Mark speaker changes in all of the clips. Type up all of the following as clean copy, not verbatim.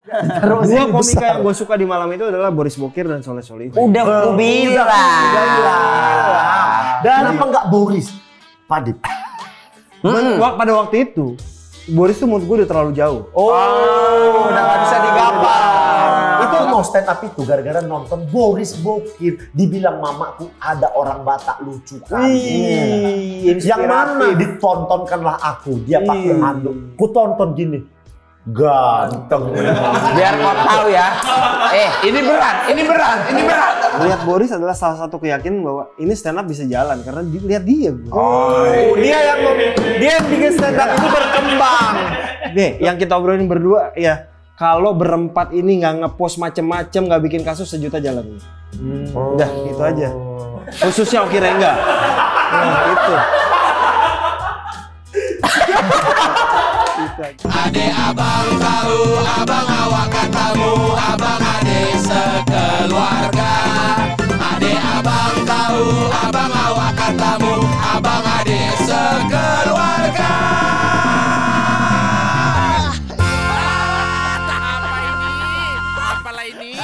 Speaker 1: Dua komika yang gue suka di malam itu adalah Boris Bokir dan Soleh Solihun.
Speaker 2: Udah aku bilang.
Speaker 3: Dan kenapa nggak Boris? Padip.
Speaker 1: Pada waktu itu Boris tuh menurut gue udah terlalu jauh.
Speaker 4: Udah nggak bisa digampar.
Speaker 3: Itu mau stand up itu gara-gara nonton Boris Bokir. Dibilang mamaku ada orang Batak lucu kan. Yang mana ditontonkanlah aku. Dia pakai handuk. Ku tonton gini. Ganteng.
Speaker 2: Biar kau tahu ya.
Speaker 4: Ini berat.
Speaker 1: Lihat Boris adalah salah satu keyakinan bahwa ini stand up bisa jalan karena lihat dia.
Speaker 4: Dia yang bikin stand up itu berkembang.
Speaker 1: Nih, yang kita obrolin berdua ya. Kalau berempat ini nggak ngepost macem-macem, nggak bikin kasus 1 juta jalan. Udah gitu aja. Khususnya Oki Rengga. Itu.
Speaker 5: Ade abang tahu, abang awak katamu, abang ade sekeluarga. Ade abang tahu, abang awak katamu, abang ade sekeluarga. Apalah ini?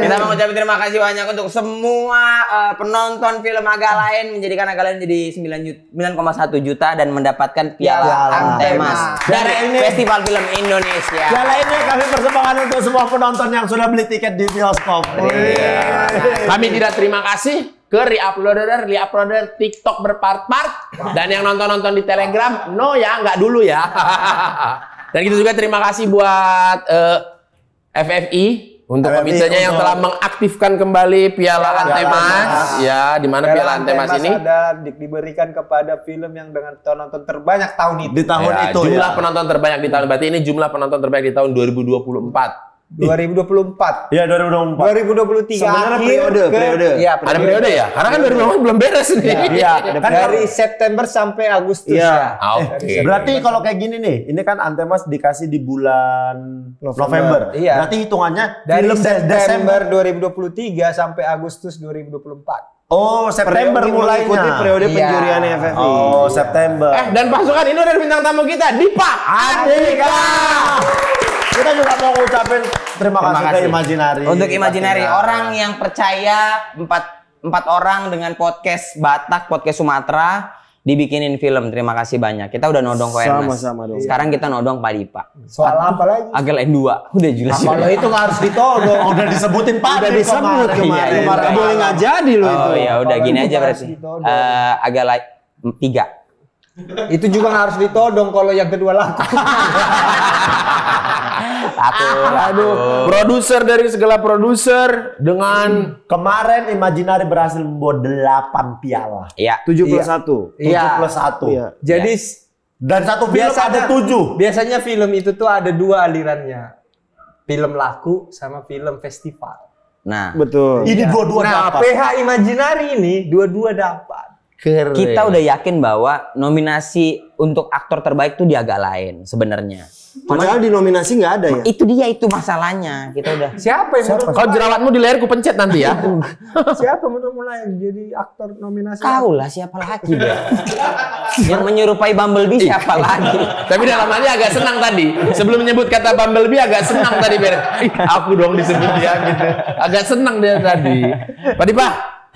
Speaker 2: Kita mengucapkan terima kasih banyak untuk semua penonton film Agak Lain, menjadikan Agak Lain jadi 9,1 juta dan mendapatkan piala Antemas dari Festival Film Indonesia.
Speaker 3: Piala ini kami persembahkan untuk semua penonton yang sudah beli tiket di bioskop.
Speaker 4: Kami tidak terima kasih ke reuploader TikTok berpart-part dan yang nonton di Telegram, no ya, nggak dulu ya. Dan kita juga terima kasih buat FFI untuk komitenya yang telah mengaktifkan kembali Piala Antemas. Ya, di mana Piala Antemas ini
Speaker 6: diberikan kepada film yang dengan penonton terbanyak tahun itu.
Speaker 3: Di tahun itu
Speaker 4: jumlah penonton terbanyak di tahun, berarti ini jumlah penonton terbanyak di tahun 2024.
Speaker 6: 2024.
Speaker 3: Iya, 2024.
Speaker 6: 2023
Speaker 1: Sebenarnya periode.
Speaker 6: Iya,
Speaker 4: Ada periode ya? Karena kan 2024 belum beres nih.
Speaker 6: Iya, dari September sampai Agustus ya.
Speaker 4: Oke.
Speaker 3: Berarti kalau kayak gini nih, ini kan Antemas dikasih di bulan November.
Speaker 6: Iya.
Speaker 3: Berarti hitungannya
Speaker 6: Dari
Speaker 3: film
Speaker 6: September 2023 sampai Agustus 2024.
Speaker 3: Oh, September mulai
Speaker 1: mengikuti periode penjurian FFI.
Speaker 3: Oh, September.
Speaker 4: Dan pasukan ini udah ada bintang tamu kita, Dipa
Speaker 3: Andika. Kita juga mau ngucapin terima kasih ke Imaginary.
Speaker 2: Untuk Imaginary, orang yang percaya empat orang dengan podcast Batak, podcast Sumatera dibikinin film. Terima kasih banyak. Kita udah nodong ke Ernest.
Speaker 1: Sama-sama dong.
Speaker 2: Sekarang kita nodong Pak Dipa.
Speaker 6: Soal apa lagi?
Speaker 2: Agak lain 2. Udah jelas.
Speaker 6: Kalau itu nggak harus ditodong.
Speaker 3: Udah disebutin Pak.
Speaker 1: Udah disebut kemarin.
Speaker 2: Iya.
Speaker 1: Boleh nggak jadi loh itu.
Speaker 2: Oh ya udah
Speaker 6: Kalau
Speaker 2: gini
Speaker 6: itu
Speaker 2: aja
Speaker 6: harus
Speaker 2: berarti.
Speaker 6: ditodong.
Speaker 2: Agak lain 3.
Speaker 6: Itu juga nggak harus ditodong kalau yang kedua laku.
Speaker 4: Aduh, produser dari segala produser dengan
Speaker 3: Kemarin Imaginary berhasil membawa 8 piala.
Speaker 2: Iya.
Speaker 1: 7 plus 1.
Speaker 3: 7 plus 1.
Speaker 1: Iya.
Speaker 6: Jadi
Speaker 3: Dan satu film ada 7.
Speaker 6: biasanya film itu tuh ada 2 alirannya. Film laku sama film festival.
Speaker 2: Nah,
Speaker 1: Betul.
Speaker 3: Ini dua-dua
Speaker 6: Nah,
Speaker 3: dapat.
Speaker 6: PH Imaginary ini dua-dua dapat.
Speaker 2: kita udah yakin bahwa nominasi untuk aktor terbaik tuh di Agak Lain sebenarnya.
Speaker 1: Padahal di nominasi nggak ada ya.
Speaker 2: Itu dia itu masalahnya. Kita udah
Speaker 6: Siapa yang menurut
Speaker 4: kalau jerawatmu di leher ku pencet nanti ya.
Speaker 6: siapa menurut mulai jadi aktor nominasi?
Speaker 2: kau lah, siapa lagi dia? Yang menyerupai Bumblebee siapa lagi?
Speaker 4: Tapi dalam hati agak senang tadi. Sebelum menyebut kata Bumblebee agak senang tadi. Aku dong disebut dia gitu. Agak senang dia tadi. Pak Dipa.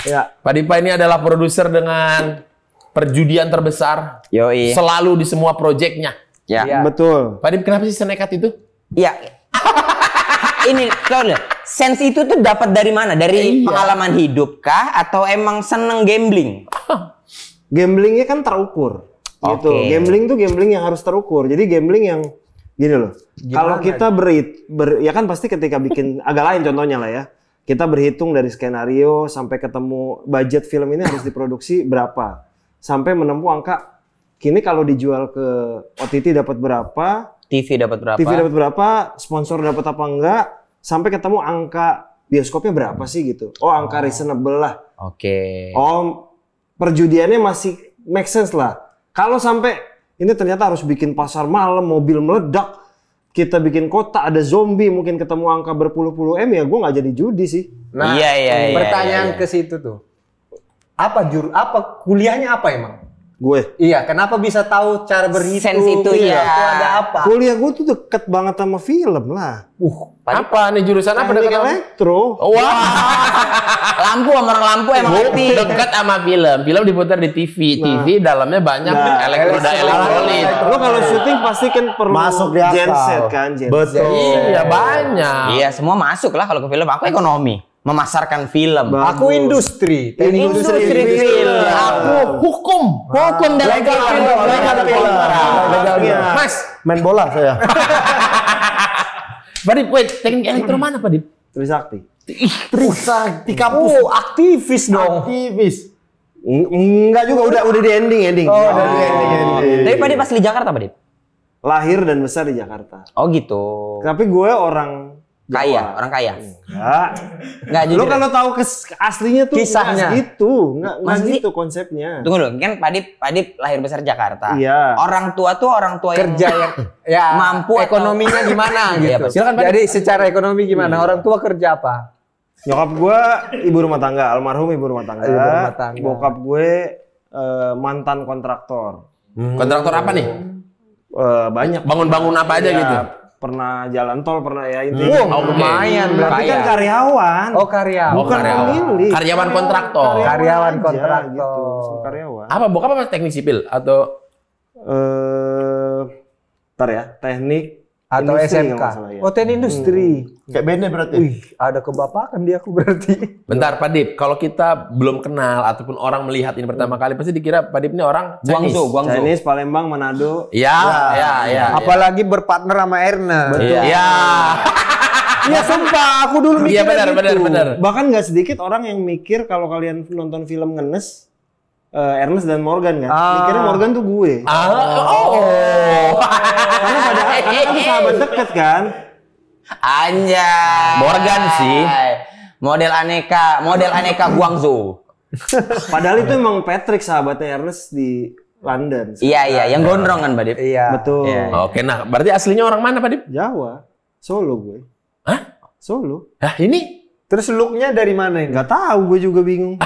Speaker 1: Ya.
Speaker 4: Pak Dipa ini adalah produser dengan perjudian terbesar.
Speaker 2: Yoi.
Speaker 4: Selalu di semua proyeknya.
Speaker 2: Ya.
Speaker 6: Iya.
Speaker 1: Betul.
Speaker 4: Pak Dipa kenapa sih senekat itu?
Speaker 2: Iya. Ini soalnya sense itu tuh dapat dari mana? Dari pengalaman hidup kah atau emang seneng gambling?
Speaker 1: Gamblingnya kan terukur. Gitu.
Speaker 2: Oke.
Speaker 1: Gambling tuh gambling yang harus terukur. Jadi gambling yang gini loh. Kalau kita ya kan pasti ketika bikin Agak Lain contohnya lah ya. Kita berhitung dari skenario sampai ketemu budget film ini harus diproduksi berapa. Sampai menempuh angka kini kalau dijual ke OTT dapat berapa,
Speaker 2: TV dapat berapa?
Speaker 1: TV dapat berapa, sponsor dapat apa enggak, sampai ketemu angka bioskopnya berapa sih gitu. Oh, angka reasonable lah.
Speaker 2: Oke.
Speaker 1: Oh, perjudiannya masih make sense lah. Kalau sampai Ini ternyata harus bikin pasar malam, mobil meledak. Kita bikin kota, ada zombie, mungkin ketemu angka berpuluh-puluh M, ya gue nggak jadi judi sih.
Speaker 6: Nah,
Speaker 2: Iya.
Speaker 6: pertanyaan ke situ tuh. Apa kuliahnya apa emang?
Speaker 1: Gue.
Speaker 6: Iya, kenapa bisa tahu cara berhitung?
Speaker 2: Sense itu,
Speaker 6: Iya,
Speaker 2: ya.
Speaker 6: itu ada apa?
Speaker 1: Kuliah gue tuh deket banget sama film lah.
Speaker 4: Apa nih jurusan apa
Speaker 1: Teknik
Speaker 4: dekat sama?
Speaker 1: elektro.
Speaker 4: Wah,
Speaker 2: Lampu sama orang lampu emang ngerti.
Speaker 4: dekat sama film. Film diputar di TV. TV dalamnya banyak elektrolit.
Speaker 1: Lo kalau syuting pasti kan perlu
Speaker 3: Masuk di akal.
Speaker 1: genset kan, genset.
Speaker 3: Betul.
Speaker 4: Iya, banyak.
Speaker 2: Iya, semua masuk lah kalau ke film. Aku ekonomi, memasarkan film.
Speaker 6: Aku industri. Teknik
Speaker 2: Industri film.
Speaker 4: Aku hukum.
Speaker 2: Hukum dan
Speaker 6: Legal film.
Speaker 4: Mas,
Speaker 3: Main bola saya.
Speaker 4: Padip, wait, teknik elektro mana Padip?
Speaker 1: Trisakti.
Speaker 3: Trisakti kampus.
Speaker 6: Aktivis dong.
Speaker 3: Aktivis.
Speaker 1: Enggak juga, udah di ending.
Speaker 3: Oh, udah di ending.
Speaker 2: Tapi Pak Dip asli Jakarta, Pak Dip?
Speaker 1: Lahir dan besar di Jakarta.
Speaker 2: Oh gitu.
Speaker 1: Tapi gue orang
Speaker 2: Kaya,
Speaker 1: Jawa.
Speaker 2: orang kaya.
Speaker 1: Enggak.
Speaker 2: Enggak
Speaker 1: Lo
Speaker 2: jujur.
Speaker 1: kalau tahu aslinya tuh
Speaker 6: Kisahnya.
Speaker 1: nggak gitu, nggak
Speaker 2: Masa sih?
Speaker 1: gitu konsepnya.
Speaker 2: Tunggu dulu, kan Pak Dip lahir besar Jakarta.
Speaker 1: Iya.
Speaker 2: Orang tua tuh orang tua
Speaker 6: Kerja yang ya
Speaker 2: mampu atau-
Speaker 6: ekonominya gimana
Speaker 2: Iya,
Speaker 6: gitu.
Speaker 2: Pak.
Speaker 4: Silakan, Pak.
Speaker 6: Jadi secara ekonomi gimana? Orang tua kerja apa?
Speaker 1: Nyokap gue ibu rumah tangga, almarhum ibu rumah tangga.
Speaker 6: Ibu rumah tangga.
Speaker 1: Bokap gue mantan kontraktor.
Speaker 4: Kontraktor apa nih?
Speaker 1: Banyak.
Speaker 4: Bangun-bangun apa aja
Speaker 1: Ya,
Speaker 4: gitu?
Speaker 1: Pernah jalan tol, pernah ya intinya.
Speaker 6: Wow, lumayan
Speaker 1: Tapi
Speaker 6: berarti.
Speaker 1: kan karyawan.
Speaker 6: Oh, karyawan.
Speaker 1: Bukan pemilik.
Speaker 4: Karyawan kontraktor.
Speaker 6: Karyawan
Speaker 1: aja,
Speaker 6: kontraktor.
Speaker 1: Gitu, karyawan.
Speaker 4: Apa bokap apa teknik sipil atau
Speaker 1: Ntar ya, teknik
Speaker 6: Atau
Speaker 1: industri
Speaker 6: SMK.
Speaker 1: kalau nggak salah ya.
Speaker 6: Oh, teknik industri.
Speaker 3: Kayak bene berarti.
Speaker 6: Wih, ada kebapakan dia aku berarti.
Speaker 4: bentar Padip, kalau kita belum kenal ataupun orang melihat ini pertama kali pasti dikira Padip ini orang Chinese.
Speaker 2: Guangzhou.
Speaker 1: Chinese, Palembang, Manado.
Speaker 4: Iya, iya.
Speaker 6: Apalagi berpartner sama Ernest.
Speaker 4: Iya.
Speaker 6: Iya, sumpah aku dulu
Speaker 4: Iya
Speaker 6: mikirnya gitu.
Speaker 4: benar.
Speaker 1: Bahkan nggak sedikit orang yang mikir kalau kalian nonton film ngenes, Ernest dan Morgan kan, mikirnya Morgan tuh gue. Karena karena kan tuh sahabat deket kan.
Speaker 2: Anjay.
Speaker 4: Morgan sih.
Speaker 2: Model aneka Guangzhou.
Speaker 1: Padahal itu emang Patrick sahabatnya Ernest di London.
Speaker 2: Iya, yang gondrong kan, Pak Dip?
Speaker 6: Iya.
Speaker 1: Betul.
Speaker 2: Iya.
Speaker 4: Oke, nah berarti aslinya orang mana Padip?
Speaker 1: Jawa, Solo gue.
Speaker 4: Hah?
Speaker 1: Solo.
Speaker 4: Hah, ini?
Speaker 6: Terus looknya dari mana ini?
Speaker 1: Nggak tahu, gue juga bingung.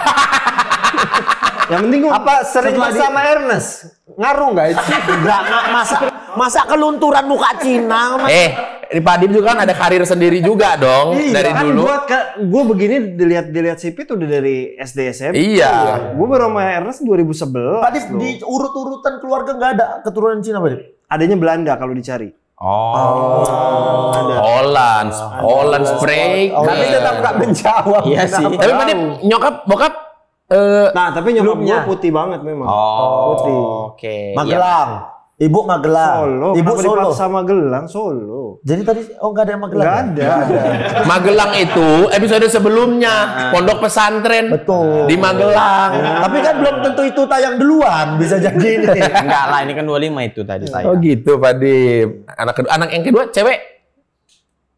Speaker 1: Yang penting gue
Speaker 6: Apa sering
Speaker 1: setelah
Speaker 6: bersama Ernest? Ngaruh nggak itu?
Speaker 3: Enggak, masa kelunturan muka Cina.
Speaker 4: Ini Padip juga kan ada karir sendiri juga dong dari
Speaker 1: kan
Speaker 4: dulu.
Speaker 1: gue begini dilihat CV tuh udah dari SD SMP.
Speaker 4: Iya.
Speaker 1: Gue baru sama Ernest 2011.
Speaker 3: Tadi di urut-urutan keluarga nggak ada keturunan Cina, Pak Dip?
Speaker 1: Adanya Belanda kalau dicari.
Speaker 4: Holland Spray.
Speaker 6: Tapi tetap nggak menjawab.
Speaker 2: Iya sih.
Speaker 4: Tapi Padip bokap
Speaker 1: Nah, tapi nyokap gue putih banget memang. Putih.
Speaker 2: Oke.
Speaker 3: Magelang. Ibu Magelang.
Speaker 1: Solo.
Speaker 3: Ibu
Speaker 1: Kenapa
Speaker 3: Solo.
Speaker 1: dipaksa Magelang? Solo.
Speaker 3: Jadi tadi nggak ada yang Magelang.
Speaker 1: Nggak
Speaker 3: ya?
Speaker 1: ada.
Speaker 4: Magelang itu episode sebelumnya pondok pesantren
Speaker 3: Betul.
Speaker 4: di Magelang.
Speaker 3: Tapi kan belum tentu itu tayang duluan, bisa jadi ini.
Speaker 2: Enggak lah, ini kan 25 itu tadi saya.
Speaker 4: Oh gitu Padip. Anak yang kedua cewek.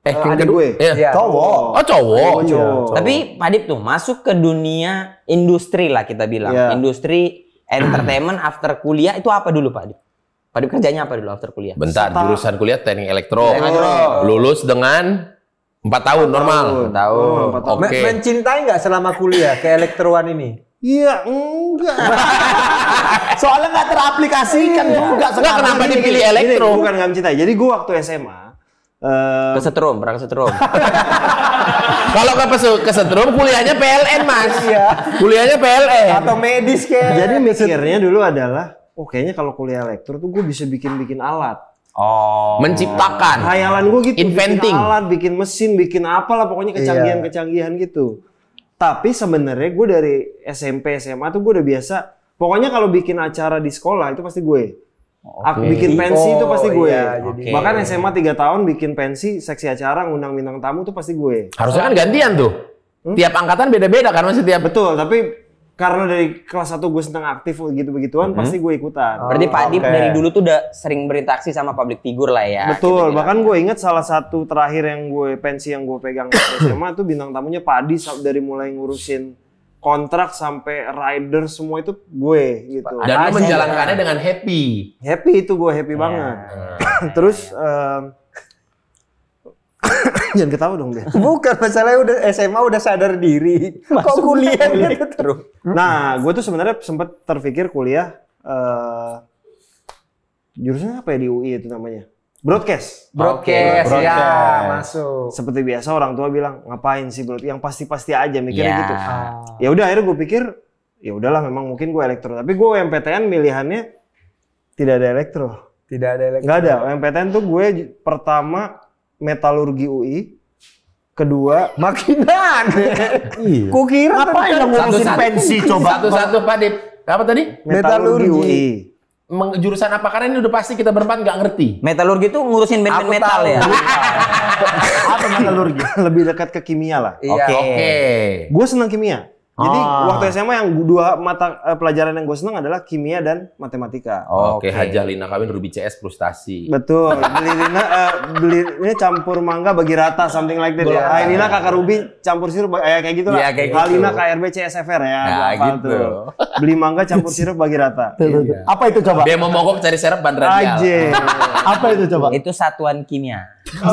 Speaker 4: Yang
Speaker 1: adik
Speaker 4: kedua.
Speaker 1: gue.
Speaker 4: Iya.
Speaker 3: Cowok.
Speaker 4: Oh cowok.
Speaker 1: Adik gue cowok.
Speaker 2: Tapi Pak Dip tuh masuk ke dunia industri lah kita bilang.
Speaker 1: Iya.
Speaker 2: Industri entertainment after kuliah itu apa dulu Pak Dip? Pak Dip kerjanya apa dulu after kuliah?
Speaker 4: Bentar, jurusan kuliah teknik elektro.
Speaker 2: Elektro.
Speaker 4: Lulus dengan 4 tahun normal.
Speaker 2: Tahu.
Speaker 4: Oke.
Speaker 6: Mencintai nggak selama kuliah ke elektroan ini?
Speaker 1: Iya, enggak.
Speaker 3: Soalnya nggak teraplikasikan juga
Speaker 4: Enggak
Speaker 3: sekarang.
Speaker 4: kenapa
Speaker 3: ini.
Speaker 4: dipilih elektro?
Speaker 1: Ini bukan nggak mencintai. Jadi gue waktu SMA,
Speaker 2: Kesetrum, pernah kesetrum.
Speaker 4: Kalau ke setrum kuliahnya PLN Mas.
Speaker 6: Iya.
Speaker 4: Kuliahnya PLN.
Speaker 6: Atau medis kayak?
Speaker 1: jadi mikirnya dulu adalah, kayaknya kalau kuliah elektro tuh gue bisa bikin alat.
Speaker 2: Oh.
Speaker 4: Menciptakan.
Speaker 1: Hayalan gue gitu,
Speaker 4: Inventing.
Speaker 1: bikin alat, bikin mesin, bikin apalah pokoknya kecanggihan-kecanggihan gitu. Tapi sebenarnya gue dari SMP, SMA tuh gue udah biasa. Pokoknya kalau bikin acara di sekolah itu pasti gue. Aku bikin pensi itu pasti gue.
Speaker 6: iya, jadi-
Speaker 1: Bahkan SMA 3 tahun bikin pensi, seksi acara, ngundang bintang tamu tuh pasti gue.
Speaker 4: Harusnya kan gantian tuh. Tiap angkatan beda-beda kan Mas tiap.
Speaker 1: Betul, tapi karena dari kelas 1 gue senang aktif gitu-begituan, pasti gue ikutan.
Speaker 2: Berarti Pak Dip dari dulu tuh udah sering berinteraksi sama public figure lah ya.
Speaker 1: Betul,
Speaker 2: kita
Speaker 1: bahkan
Speaker 2: bilang.
Speaker 1: gue inget salah satu terakhir yang gue pensi yang gue pegang di SMA tuh bintang tamunya Padi dari mulai ngurusin kontrak sampai rider semua itu gue gitu.
Speaker 4: Dan lu menjalankannya dengan happy.
Speaker 1: Happy itu gue happy banget. Terus jangan ketawa dong dia.
Speaker 6: Bukan, masalahnya udah SMA udah sadar diri. Kok kuliahnya terus?
Speaker 1: Nah, gue tuh sebenarnya sempat terpikir kuliah jurusan apa ya di UI itu namanya? Broadcast.
Speaker 6: Broadcast, ya masuk.
Speaker 1: Seperti biasa orang tua bilang ngapain sih broadcast? Yang pasti-pasti aja mikirnya gitu. Ya udah akhirnya gue pikir ya udahlah memang mungkin gue elektro. Tapi gue UMPTN milihannya tidak ada elektro.
Speaker 6: Tidak ada elektro.
Speaker 1: Nggak ada. UMPTN tuh gue pertama metalurgi UI, kedua
Speaker 6: makinan. Iya. Kukira
Speaker 3: Ngapain lo ngurusin pensi coba?
Speaker 4: Satu-satu Pak Dip. Apa tadi?
Speaker 1: metalurgi UI.
Speaker 4: Jurusan apa? Karena ini udah pasti kita berempat nggak ngerti.
Speaker 2: Metalurgi itu ngurusin band-band metal ya.
Speaker 1: Apa metalurgi? Lebih dekat ke kimia lah.
Speaker 6: Iya.
Speaker 4: Oke.
Speaker 1: Gue senang kimia. Jadi waktu SMA yang dua mata pelajaran yang gue senang adalah kimia dan matematika.
Speaker 4: Oke, Haja Lina kawin Ruby CS frustasi.
Speaker 1: Betul. Beli ini campur mangga bagi rata something like that ya. Lina kakak Ruby campur sirup kayak gitu lah.
Speaker 4: Iya, kayak gitu.
Speaker 1: Halina KRB CSFR ya.
Speaker 4: Nah,
Speaker 1: gua hafal
Speaker 4: gitu.
Speaker 1: tuh. Beli mangga campur sirup bagi rata.
Speaker 3: Apa itu coba?
Speaker 4: Bemo mogok cari serep ban radial.
Speaker 1: Aja.
Speaker 3: Apa itu coba?
Speaker 2: Itu satuan kimia.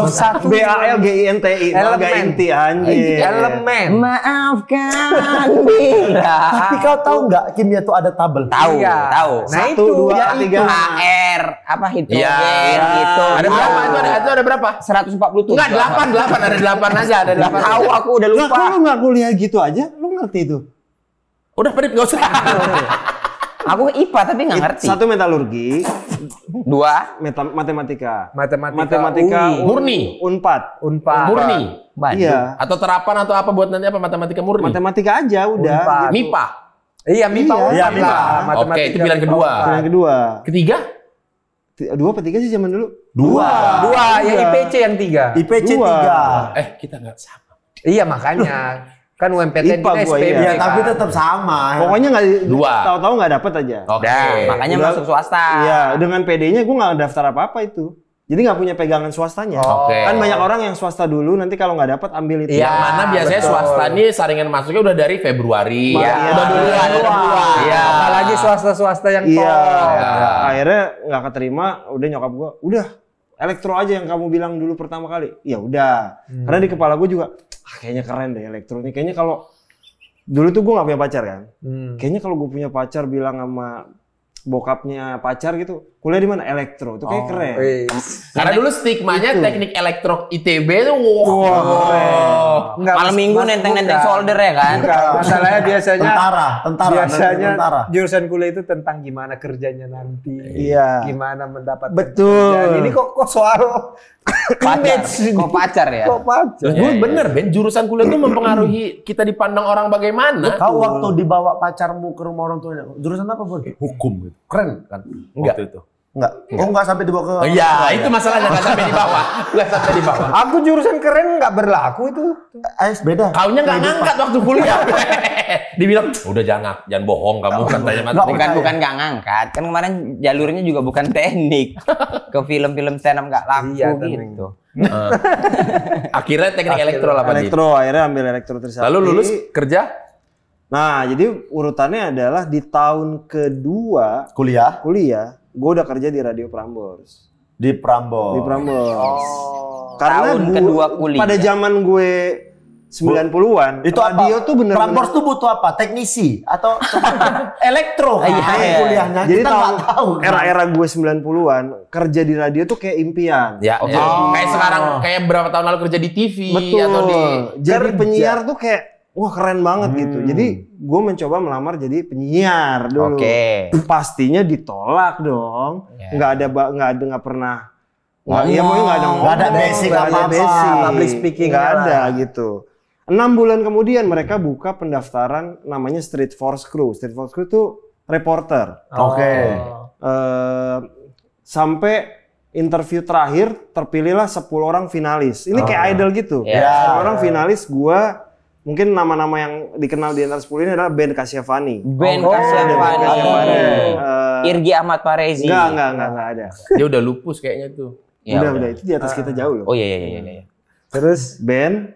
Speaker 3: Satu
Speaker 1: BALGINTI. Mangga inti anjir.
Speaker 6: Elemen.
Speaker 2: Maafkan bila.
Speaker 3: Tapi kau tahu nggak kimia tuh ada tabel?
Speaker 2: Tahu,
Speaker 6: Iya.
Speaker 2: tahu.
Speaker 6: Nah,
Speaker 1: 1, 2, 3.
Speaker 2: AR apa hidrogen
Speaker 4: Iya.
Speaker 2: gitu.
Speaker 4: Ada berapa? Itu ada berapa?
Speaker 2: 147.
Speaker 4: Enggak, 8 ada 8 aja, ada 8.
Speaker 2: Tahu aku udah
Speaker 1: Lah
Speaker 2: lupa.
Speaker 1: kok lu nggak kuliah gitu aja? Lu ngerti itu?
Speaker 4: Udah Pak Dip enggak usah.
Speaker 2: Aku IPA tapi nggak ngerti.
Speaker 1: Satu metalurgi,
Speaker 2: 2
Speaker 1: matematika.
Speaker 6: Matematika
Speaker 4: Murni.
Speaker 1: Unpad.
Speaker 6: Unpad.
Speaker 4: Murni.
Speaker 1: Iya.
Speaker 4: Atau terapan atau apa buat nanti apa matematika murni?
Speaker 1: Matematika aja udah.
Speaker 6: Unpad.
Speaker 4: MIPA.
Speaker 6: Iya, MIPA.
Speaker 3: Iya,
Speaker 6: Unpad
Speaker 3: MIPA.
Speaker 6: lah.
Speaker 4: Oke, itu pilihan kedua.
Speaker 1: Yang kedua.
Speaker 4: Ketiga?
Speaker 1: 2 apa 3 sih zaman dulu?
Speaker 4: 2.
Speaker 6: Dua, ya IPC yang 3.
Speaker 3: IPC
Speaker 1: Dua.
Speaker 3: 3.
Speaker 4: Kita nggak sama.
Speaker 6: Iya, makanya. Kan UMPTN
Speaker 1: IPA
Speaker 6: kita
Speaker 1: gua,
Speaker 6: SPB.
Speaker 1: iya.
Speaker 3: Ya tapi tetap sama.
Speaker 1: Pokoknya nggak
Speaker 4: Dua.
Speaker 1: tahu-tahu nggak dapet aja.
Speaker 4: Oke.
Speaker 2: Makanya
Speaker 1: Udah-
Speaker 2: masuk swasta.
Speaker 1: Iya, dengan PD-nya gue nggak daftar apa-apa itu. Jadi nggak punya pegangan swastanya.
Speaker 4: Oke.
Speaker 1: Kan banyak orang yang swasta dulu, nanti kalau nggak dapat ambil itu.
Speaker 6: Iya.
Speaker 4: Yang mana biasanya
Speaker 6: betul.
Speaker 4: swasta ini saringan masuknya udah dari Februari.
Speaker 1: Iya.
Speaker 4: Udah duluan.
Speaker 6: Iya, apalagi swasta-swasta yang
Speaker 1: Iya.
Speaker 6: top.
Speaker 1: Akhirnya nggak keterima, udah nyokap gue, udah elektro aja yang kamu bilang dulu pertama kali. Ya udah. Karena di kepala gue juga, kayaknya keren deh elektro ini. Kayaknya kalau dulu tuh gue nggak punya pacar kan. Kayaknya kalau gue punya pacar bilang sama bokapnya pacar gitu, kuliah di mana? Elektro. Itu kayak keren.
Speaker 4: Karena dulu stigmanya teknik elektro ITB tuh
Speaker 6: Enggak,
Speaker 2: Malam minggu nenteng-nenteng solder ya kan.
Speaker 6: Masalahnya biasanya
Speaker 3: Tentara.
Speaker 6: jurusan kuliah itu tentang gimana kerjanya nanti.
Speaker 1: Iya.
Speaker 6: Gimana mendapatkan
Speaker 1: Betul.
Speaker 6: pekerjaan. Ini kok soal
Speaker 2: Pacar. Kok pacar ya?
Speaker 6: kok pacar.
Speaker 4: Gue bener Ben, jurusan kuliah itu mempengaruhi kita dipandang orang bagaimana.
Speaker 3: Kau waktu dibawa pacarmu ke rumah orang tuanya, jurusan apa Bun?
Speaker 4: Hukum gitu.
Speaker 3: Keren kan?
Speaker 4: Enggak itu.
Speaker 3: Enggak. Oh enggak sampai dibawa ke.
Speaker 4: Iya, itu masalahnya nggak sampai di bawah. Nggak sampai di bawah.
Speaker 6: Aku jurusan keren nggak berlaku itu.
Speaker 3: Beda.
Speaker 4: Kaunya nggak ngangkat waktu kuliah. Dibilang, udah jangan bohong kamu katanya Mas.
Speaker 2: Bukan nggak ngangkat. Kan kemarin jalurnya juga bukan teknik. Ke film-film stand up nggak laku
Speaker 6: Iya,
Speaker 2: gitu.
Speaker 4: Akhirnya teknik elektro lah Pak Dip.
Speaker 1: Elektro, akhirnya ambil elektro Trisakti.
Speaker 4: Lalu lulus kerja?
Speaker 1: Nah, jadi urutannya adalah di tahun kedua
Speaker 3: Kuliah
Speaker 1: kuliah, gue udah kerja di Radio Prambors.
Speaker 3: di Prambors.
Speaker 1: Di Prambors. Karena
Speaker 2: Tahun kedua kuliah.
Speaker 1: pada zaman gue 90-an,
Speaker 3: Itu
Speaker 1: radio
Speaker 3: apa?
Speaker 1: tuh bener-bener
Speaker 3: Prambors tuh butuh apa? Teknisi atau elektro kan?
Speaker 2: Iya.
Speaker 3: Kuliahnya
Speaker 1: jadi
Speaker 3: kita nggak tahu. kan?
Speaker 1: era-era gue 90-an, kerja di radio tuh kayak impian.
Speaker 4: Ya, ya. Kayak sekarang, kayak berapa tahun lalu kerja di TV
Speaker 1: Betul.
Speaker 4: atau di
Speaker 1: Jadi penyiar tuh kayak wah keren banget gitu. Jadi gue mencoba melamar jadi penyiar dulu.
Speaker 2: Oke.
Speaker 1: Pastinya ditolak dong. Nggak pernah. Iya,
Speaker 3: Oh,
Speaker 1: pokoknya nggak ada
Speaker 3: nggak ada basic
Speaker 1: nggak ada
Speaker 3: apa-apa.
Speaker 1: basic.
Speaker 6: Public speaking
Speaker 1: nggak
Speaker 6: lah.
Speaker 1: ada gitu. 6 bulan kemudian mereka buka pendaftaran namanya Street Force Crew. Street Force Crew itu reporter.
Speaker 3: Oke.
Speaker 1: Sampai interview terakhir terpilihlah 10 orang finalis. Ini kayak idol gitu.
Speaker 2: Ya.
Speaker 1: 10 orang finalis, gua mungkin nama-nama yang dikenal di antara 10 ini adalah Ben Kasyafani.
Speaker 2: Ben
Speaker 1: Ben Kasyafani.
Speaker 2: Kasyafani. Irgi Ahmad Farezi.
Speaker 1: Enggak ada.
Speaker 4: dia udah lupus kayaknya tuh.
Speaker 2: Ya,
Speaker 1: udah itu di atas kita jauh loh.
Speaker 2: Oh iya.
Speaker 1: Terus Ben,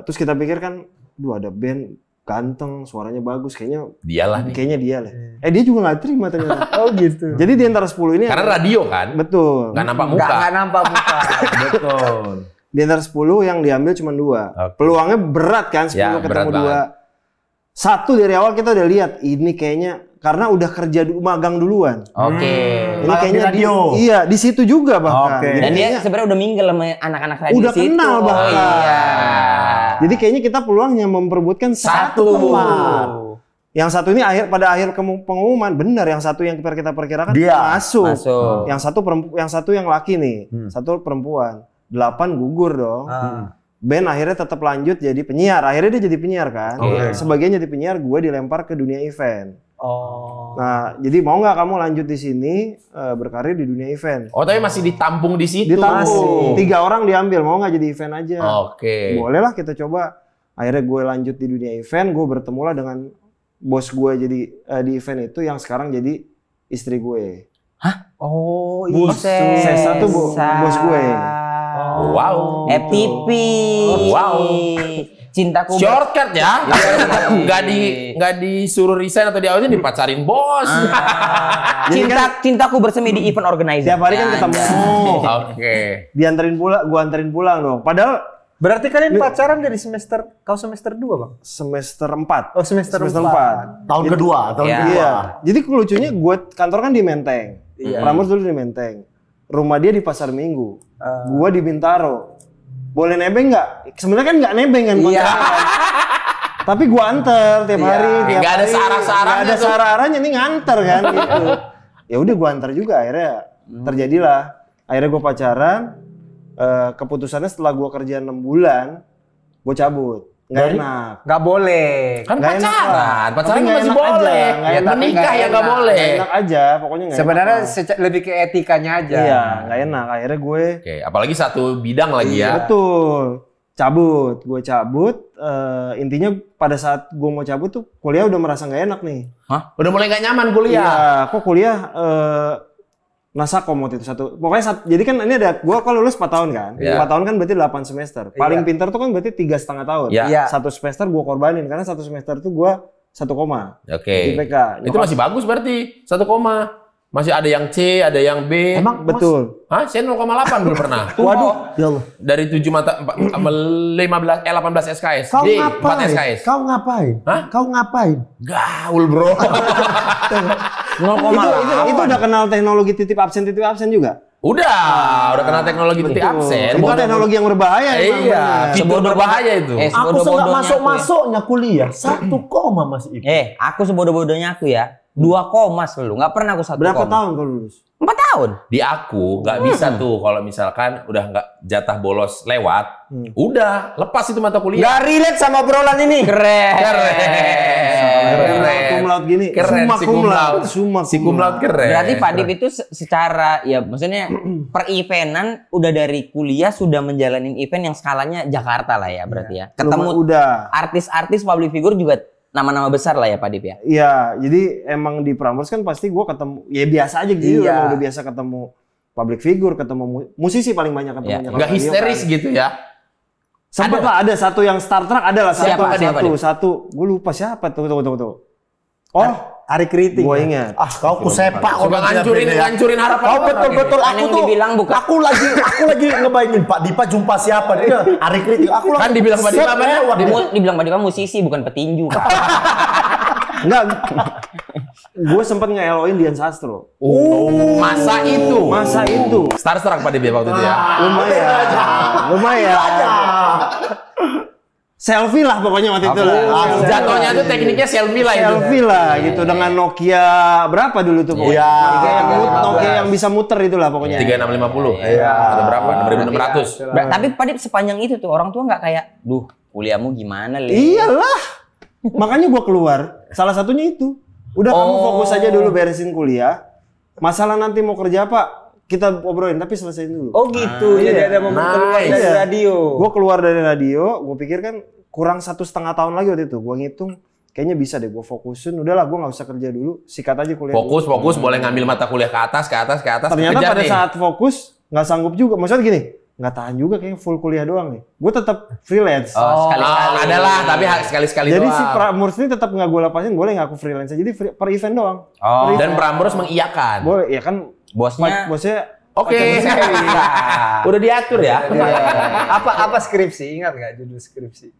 Speaker 1: terus kita pikir kan, duh ada band ganteng, suaranya bagus, kayaknya
Speaker 4: Dialah nih.
Speaker 1: kayaknya dia lah. Dia juga nggak terima ternyata.
Speaker 6: Oh gitu.
Speaker 1: Jadi di antara 10 ini
Speaker 4: Karena radio kan,
Speaker 1: betul.
Speaker 4: nggak nampak muka.
Speaker 6: Nggak nampak muka.
Speaker 4: Betul.
Speaker 1: Di antara 10 yang diambil cuma 2.
Speaker 4: Oke.
Speaker 1: Peluangnya berat kan 10
Speaker 4: Ya, berat
Speaker 1: ketemu 2. Satu dari awal kita udah lihat ini kayaknya karena udah kerja magang duluan.
Speaker 2: Oke.
Speaker 1: Ini
Speaker 3: Magang
Speaker 1: kayaknya
Speaker 3: di radio.
Speaker 1: iya di situ juga bahkan.
Speaker 3: Oke.
Speaker 1: Jadi
Speaker 2: Dan dia
Speaker 1: kayaknya-
Speaker 2: sebenarnya udah mingle sama anak-anak radio
Speaker 1: Udah
Speaker 2: situ.
Speaker 1: kenal
Speaker 2: Oh
Speaker 1: bahkan.
Speaker 2: iya.
Speaker 1: Jadi kayaknya kita peluangnya memperebutkan satu tempat. Yang satu ini pada akhir pengumuman benar, yang satu yang kita perkirakan
Speaker 3: Dia
Speaker 1: masuk.
Speaker 2: Masuk.
Speaker 1: Yang satu yang laki nih, satu perempuan. 8 gugur dong. Ben akhirnya tetap lanjut jadi penyiar. Akhirnya dia jadi penyiar kan. Sebagian jadi penyiar, gue dilempar ke dunia event.
Speaker 6: Oh.
Speaker 1: Nah, jadi mau nggak kamu lanjut di sini berkarir di dunia event?
Speaker 4: Oh, tapi masih ditampung di situ.
Speaker 1: Ditampung. 3 orang diambil, mau nggak jadi event aja?
Speaker 4: Oke.
Speaker 1: Boleh lah kita coba. Akhirnya gue lanjut di dunia event, gue bertemu lah dengan bos gue jadi di event itu yang sekarang jadi istri gue.
Speaker 6: Oh,
Speaker 1: Sesa tuh bos gue.
Speaker 4: Wow.
Speaker 2: FTP.
Speaker 4: Wow.
Speaker 2: Cintaku.
Speaker 4: Shortcut ya. Nggak disuruh resign atau diawasin, dipacarin bos.
Speaker 2: Cintaku bersemi di event organizer.
Speaker 1: Tiap hari kan ketemu.
Speaker 4: Oke.
Speaker 1: Dianterin pulang, gue anterin pulang dong. Padahal
Speaker 6: Berarti kalian pacaran dari kau semester 2, Bang?
Speaker 1: semester 4.
Speaker 6: Oh, semester 4.
Speaker 1: 4.
Speaker 3: Tahun kedua.
Speaker 1: Iya. Jadi lucunya gue kantor kan di Menteng. Prambors dulu di Menteng. Rumah dia di Pasar Minggu. Gue di Bintaro. Boleh nebeng nggak? Sebenarnya kan nggak nebeng kan kontraknya kan. Tapi gue anter tiap hari.
Speaker 4: Nggak ada searah-searahnya
Speaker 1: Nggak ada
Speaker 4: tuh.
Speaker 1: searah-searahnya, nih nganter kan gitu. Ya udah gue anter juga, akhirnya terjadilah. Akhirnya gue pacaran. Keputusannya setelah gue kerja 6 bulan, gue cabut. Nggak enak.
Speaker 6: Nggak boleh.
Speaker 4: Kan
Speaker 1: Nggak enak,
Speaker 4: pacaran.
Speaker 1: Pak.
Speaker 4: Pacaran
Speaker 1: Tapi nggak
Speaker 4: masih
Speaker 1: enak aja,
Speaker 4: boleh.
Speaker 1: nggak
Speaker 4: Ya,
Speaker 1: enak.
Speaker 4: menikah ya nggak boleh.
Speaker 1: Nggak enak aja, pokoknya nggak
Speaker 6: Sebenarnya
Speaker 1: enak.
Speaker 6: lebih ke etikanya aja.
Speaker 1: Iya, nggak enak. Akhirnya gue
Speaker 4: Oke, apalagi satu bidang lagi ya.
Speaker 1: betul cabut. Gue cabut. Intinya pada saat gue mau cabut tuh kuliah udah merasa nggak enak nih.
Speaker 4: Udah mulai nggak nyaman kuliah.
Speaker 1: Iya, kok kuliah Nasakom waktu itu satu. Pokoknya jadi kan ini ada gue kalau lulus 4 tahun kan.
Speaker 4: Iya.
Speaker 1: 4 tahun kan berarti 8 semester. Paling pintar tuh kan berarti 3,5 tahun.
Speaker 4: Iya.
Speaker 1: Satu semester gue korbanin karena satu semester tuh gue 1 koma.
Speaker 4: Oke.
Speaker 1: IPK.
Speaker 4: Itu masih bagus berarti 1 koma. Masih ada yang C, ada yang B.
Speaker 3: Emang
Speaker 1: betul.
Speaker 4: Hah? Saya 0,8 dulu pernah.
Speaker 3: Waduh, ya Allah.
Speaker 4: Dari 7 mata 18 SKS.
Speaker 3: Kau
Speaker 4: D 4
Speaker 3: ngapain?
Speaker 4: SKS.
Speaker 3: Kau ngapain?
Speaker 4: Hah?
Speaker 3: Kau ngapain?
Speaker 4: Gaul, Bro.
Speaker 1: Itu udah kenal teknologi titip absen juga?
Speaker 4: udah kenal teknologi titik absen.
Speaker 1: Itu teknologi yang berbahaya.
Speaker 4: Iya, fitur berbahaya itu.
Speaker 3: Aku
Speaker 2: Sebodoh-bodohnya
Speaker 3: nggak
Speaker 2: aku ya.
Speaker 3: masuk-masuknya kuliah. 1 koma Mas Ip.
Speaker 2: Aku sebodoh-bodohnya aku ya. 2 koma selalu. Nggak pernah aku 1
Speaker 1: Berapa
Speaker 2: koma.
Speaker 1: tahun kau lulus?
Speaker 2: 4 tahun.
Speaker 4: Di aku nggak bisa tuh kalau misalkan udah nggak jatah bolos lewat, udah lepas itu mata kuliah.
Speaker 6: Nggak relate sama obrolan ini.
Speaker 2: Keren.
Speaker 1: Cum laude gini.
Speaker 4: Keren,
Speaker 1: Summa
Speaker 4: si
Speaker 1: cum
Speaker 4: cum
Speaker 1: laude.
Speaker 4: laude.
Speaker 1: Summa
Speaker 4: Si cum laude keren.
Speaker 2: Berarti Pak Dip itu secara ya maksudnya per eventan udah dari kuliah sudah menjalanin event yang skalanya Jakarta lah ya berarti ya. Ketemu
Speaker 1: udah.
Speaker 2: artis-artis public figure juga nama-nama besar lah ya Pak Dip ya.
Speaker 1: Iya, jadi emang di Prambors kan pasti gue ketemu, ya biasa aja gitu,
Speaker 6: Iya.
Speaker 1: emang udah biasa ketemu public figure, ketemu musisi paling banyak ketemunya.
Speaker 2: Iya.
Speaker 4: Nggak histeris gitu ya.
Speaker 1: Sempet lah ada satu yang Star Trek ada lah
Speaker 2: Siapa?
Speaker 1: satu. Gue lupa siapa tuh. Oh,
Speaker 6: Hari kritik.
Speaker 1: gue ingat.
Speaker 3: Kau kusepak
Speaker 4: Suka ngancurin harapan.
Speaker 3: Kau
Speaker 4: orang
Speaker 3: betul-betul
Speaker 2: Kan
Speaker 3: aku
Speaker 2: yang
Speaker 3: tuh.
Speaker 2: dibilang bukan.
Speaker 3: Aku lagi ngebayangin Pak Dipa jumpa siapa dia. Hari kritik. Aku
Speaker 4: Kan dibilang Pak Dipa apa?
Speaker 2: Dibilang Pak Dip musisi bukan petinju.
Speaker 1: Enggak, gue sempet nge-LO-in Dian Sastro.
Speaker 4: Masa itu.
Speaker 1: Masa itu.
Speaker 4: Starstruck pada dia waktu itu ya.
Speaker 1: Lumayan. Selfie lah pokoknya waktu itu lah.
Speaker 4: Jatuhnya tuh tekniknya selfie lah itu.
Speaker 1: Selfie lah gitu dengan Nokia berapa dulu tuh pokoknya. Nokia yang bisa muter itulah pokoknya.
Speaker 4: 3650. Iya. Atau berapa? 6600.
Speaker 2: Tapi Pak Dip sepanjang itu tuh orang tua nggak kayak, duh kuliahmu gimana Le?
Speaker 1: Iyalah. Makanya gua keluar. Salah satunya itu. Udah kamu fokus aja dulu beresin kuliah. Masalah nanti mau kerja apa kita obrolin tapi selesaiin dulu.
Speaker 6: Oh gitu. Jadi ada momen keluar dari
Speaker 1: Iya.
Speaker 6: radio.
Speaker 1: Gue keluar dari radio, gue pikir kan kurang 1,5 tahun lagi waktu itu. Gue ngitung, kayaknya bisa deh gue fokusin. Udahlah, gue nggak usah kerja dulu, sikat aja kuliah.
Speaker 4: Fokus boleh ngambil mata kuliah ke atas.
Speaker 1: Ternyata
Speaker 4: Kejar
Speaker 1: pada
Speaker 4: nih.
Speaker 1: saat fokus nggak sanggup juga. Maksudnya gini, nggak tahan juga kayaknya full kuliah doang nih. Gue tetap freelance.
Speaker 2: Sekali-sekali.
Speaker 4: Adalah, tapi sekali-sekali
Speaker 1: Jadi
Speaker 4: doang.
Speaker 1: si Prambors ini tetap nggak gue lepasin, boleh nggak aku freelance? Jadi per event doang.
Speaker 2: Oh.
Speaker 4: Dan Prambors mengiyakan.
Speaker 1: Boleh, ya kan bosnya
Speaker 4: Oke. Udah diatur ya.
Speaker 6: Apa skripsi? Ingat nggak judul skripsi?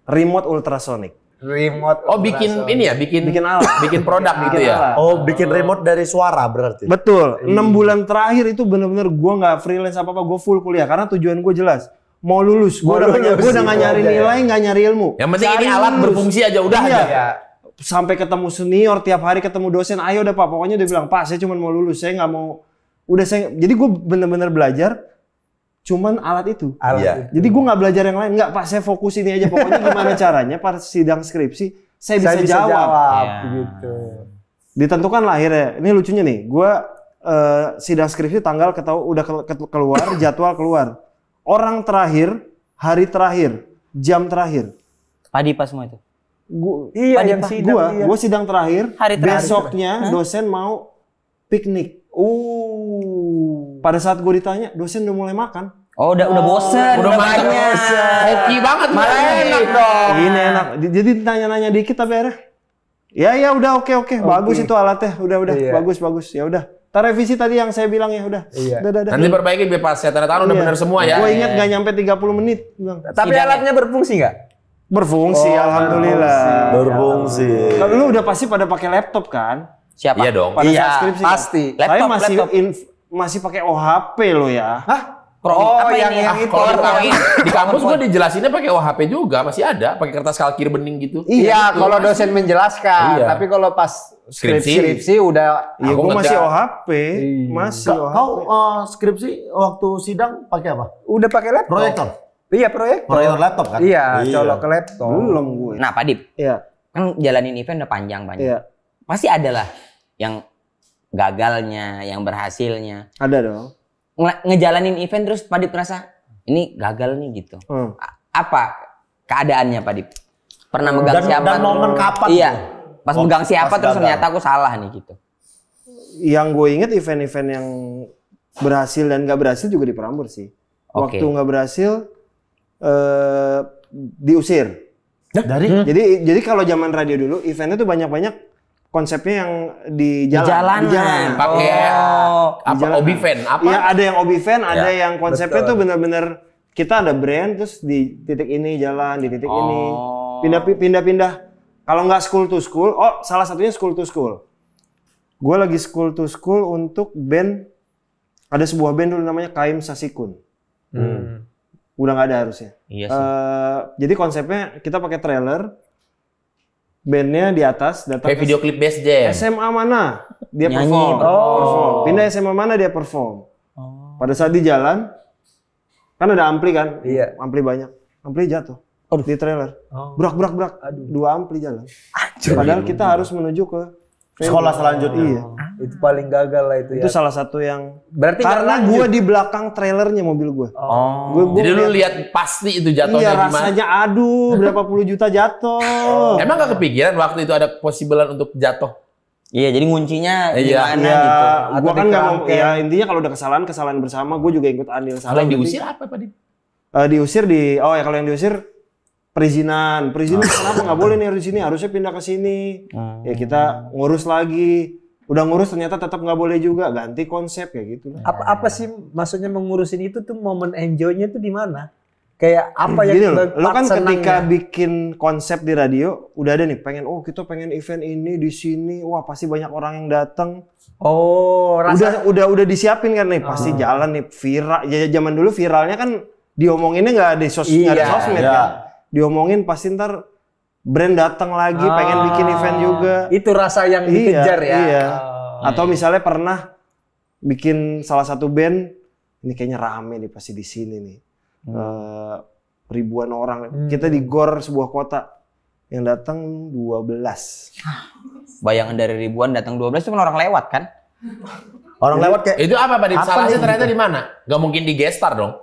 Speaker 1: remote ultrasonic.
Speaker 6: Remote.
Speaker 4: Oh, bikin ini ya, bikin
Speaker 1: alat.
Speaker 4: bikin produk gitu ya.
Speaker 1: alat.
Speaker 3: Oh, bikin remote dari suara berarti.
Speaker 1: Betul. 6 bulan terakhir itu bener-bener gue nggak freelance apa-apa, gue full kuliah karena tujuan gue jelas. Mau lulus, gue udah nggak nyari nilai, nggak nyari ilmu.
Speaker 4: Yang penting ini
Speaker 1: Cari
Speaker 4: alat
Speaker 1: lulus.
Speaker 4: berfungsi aja udah
Speaker 1: Iya.
Speaker 4: aja.
Speaker 1: Sampai ketemu senior, tiap hari ketemu dosen, ayo udah Pak, pokoknya dia bilang, Pak saya cuma mau lulus, saya nggak mau, jadi gue bener-bener belajar, cuman alat itu. Jadi gue nggak belajar yang lain, nggak Pak saya fokus ini aja, pokoknya gimana caranya pas sidang skripsi, saya bisa jawab.
Speaker 6: Gitu.
Speaker 1: Ditentukan lah akhirnya, ini lucunya nih, gue sidang skripsi tanggal keluar, jadwal keluar. Orang terakhir, hari terakhir, jam terakhir.
Speaker 2: Padi pas semua itu.
Speaker 1: Gue sidang terakhir,
Speaker 2: Hari terakhir.
Speaker 1: besoknya dosen mau piknik. Pada saat gue ditanya, dosen udah mulai makan.
Speaker 2: Oh, udah bosen.
Speaker 4: Udah banyak. Hoki banget.
Speaker 2: Malah enak dong.
Speaker 1: Ini enak. Jadi nanya-nanya dikit tapi akhirnya, ya udah oke. Bagus itu alatnya, udah bagus. Ya udah. Ntar revisi tadi yang saya bilang ya udah. Udah.
Speaker 4: Nanti perbaiki biar pas saya tanda tangan udah benar semua ya.
Speaker 1: Gue ingat nggak nyampe 30 menit. Bang.
Speaker 6: Tapi alatnya berfungsi nggak?
Speaker 1: Berfungsi, alhamdulillah.
Speaker 3: Berfungsi.
Speaker 1: Kalau lu udah pasti pada pakai laptop kan?
Speaker 2: Siapa?
Speaker 4: Iya dong.
Speaker 1: Pada saat skripsi.
Speaker 6: pasti.
Speaker 1: Kan? Saya
Speaker 2: Laptop.
Speaker 1: masih pakai OHP lo ya.
Speaker 2: Apa
Speaker 6: yang
Speaker 2: ini?
Speaker 6: itu.
Speaker 4: Kalau di kampus gua dijelasinnya pakai OHP juga, masih ada, pakai kertas kalkir bening gitu.
Speaker 6: Iya, kalau dosen menjelaskan.
Speaker 4: Iya.
Speaker 6: Tapi kalau pas
Speaker 4: Skripsi.
Speaker 6: udah
Speaker 1: Iya,
Speaker 4: Aku
Speaker 1: gue masih
Speaker 4: ngejar.
Speaker 1: OHP, masih OHP.
Speaker 3: Kau skripsi waktu sidang pakai apa?
Speaker 6: udah pakai laptop.
Speaker 3: Proyektor.
Speaker 6: Iya, proyektor.
Speaker 3: Proyektor laptop kan?
Speaker 6: Iya, colok ke laptop.
Speaker 1: Belum gue.
Speaker 2: Nah, Pak Dip,
Speaker 1: Iya.
Speaker 2: kan jalanin event udah panjang.
Speaker 1: Iya.
Speaker 2: Pasti ada lah yang gagalnya, yang berhasilnya.
Speaker 1: Ada dong.
Speaker 2: Ngejalanin event terus Pak Dip merasa ini gagal nih gitu. Apa keadaannya Pak Dip? Pernah megang
Speaker 3: Dan-
Speaker 2: siapa?
Speaker 3: dan momen kapan
Speaker 2: Iya.
Speaker 3: tuh?
Speaker 2: Pas megang siapa
Speaker 3: pas
Speaker 2: terus
Speaker 3: gagal.
Speaker 2: ternyata aku salah nih gitu.
Speaker 1: Yang gue inget event-event yang berhasil dan nggak berhasil juga di Prambors sih.
Speaker 2: Oke.
Speaker 1: Waktu nggak berhasil diusir.
Speaker 3: Dari?
Speaker 1: Jadi kalau zaman radio dulu eventnya tuh banyak konsepnya yang di jalan.
Speaker 2: Di jalanan.
Speaker 4: Pakai apa
Speaker 1: jalan.
Speaker 4: obi fan apa?
Speaker 1: Iya, ada yang obi fan, ada
Speaker 4: Ya,
Speaker 1: yang konsepnya tuh bener-bener kita ada brand terus di titik ini jalan, di titik ini pindah-pindah. Kalau nggak school to school, salah satunya school to school. Gue lagi school to school untuk band, ada sebuah band dulu namanya Kaim Sasikun. Udah nggak ada harusnya.
Speaker 2: Iya sih.
Speaker 1: Jadi konsepnya kita pakai trailer, bandnya di atas, datang
Speaker 4: Kayak video klip Best Jam.
Speaker 1: SMA mana dia
Speaker 2: Nyanyi,
Speaker 1: perform.
Speaker 2: perform.
Speaker 1: Pindah SMA mana dia perform. Pada saat di jalan, kan ada ampli kan?
Speaker 6: Iya.
Speaker 1: Ampli banyak. Ampli jatuh di trailer. Brak. Dua ampli jalan. Padahal kita harus menuju ke
Speaker 3: Sekolah selanjutnya.
Speaker 1: Iya.
Speaker 6: itu paling gagal lah itu
Speaker 1: Itu
Speaker 6: ya.
Speaker 1: salah satu yang
Speaker 6: Berarti nggak
Speaker 1: karena
Speaker 6: lanjut.
Speaker 1: gue di belakang trailernya mobil gue. Gua
Speaker 4: Jadi lu
Speaker 1: lihat-
Speaker 4: lihat pasti itu jatuhnya
Speaker 1: iya
Speaker 4: gimana?
Speaker 1: rasanya aduh berapa puluh juta jatuh.
Speaker 4: Emang gak kepikiran waktu itu ada possible untuk jatuh?
Speaker 2: Iya, jadi nguncinya
Speaker 4: Iya.
Speaker 2: gimana
Speaker 1: Ya,
Speaker 2: gitu.
Speaker 1: gue kan nggak mau.
Speaker 6: dikerangkeng.
Speaker 1: Ya intinya kalau udah kesalahan bersama, gue juga ikut andil
Speaker 4: Kalau
Speaker 1: salah.
Speaker 4: yang
Speaker 1: berarti-
Speaker 4: diusir apa Pak Dip?
Speaker 1: Diusir kalau yang diusir perizinan kenapa nggak boleh nih di sini, harusnya pindah ke sini. Ya kita ngurus lagi, udah ngurus ternyata tetap nggak boleh juga, ganti konsep kayak gitu.
Speaker 6: Apa sih maksudnya mengurusin itu tuh momen enjoy-nya tuh di mana? Kayak apa yang
Speaker 1: Gini loh, lo kan
Speaker 6: senangnya?
Speaker 1: ketika bikin konsep di radio udah ada nih kita pengen event ini di sini, wah pasti banyak orang yang datang.
Speaker 6: Oh, rasa
Speaker 1: Udah disiapin kan nih, pasti jalan nih viral. Ya zaman dulu viralnya kan diomonginnya nggak ada nggak ada sosmed kan. Diomongin pasti ntar brand datang lagi pengen bikin event juga.
Speaker 6: itu rasa yang dikejar ya.
Speaker 1: Iya. Atau misalnya pernah bikin salah satu band, ini kayaknya rame nih pasti di sini nih. Ribuan orang. Kita di gor sebuah kota yang datang 12.
Speaker 2: Bayangan dari ribuan datang 12 itu kan orang lewat kan?
Speaker 3: Orang lewat kayak
Speaker 4: Itu apa Pak Dip?
Speaker 3: Apa
Speaker 4: Salahnya
Speaker 3: nih
Speaker 4: ternyata di mana? Gak mungkin di gestar dong.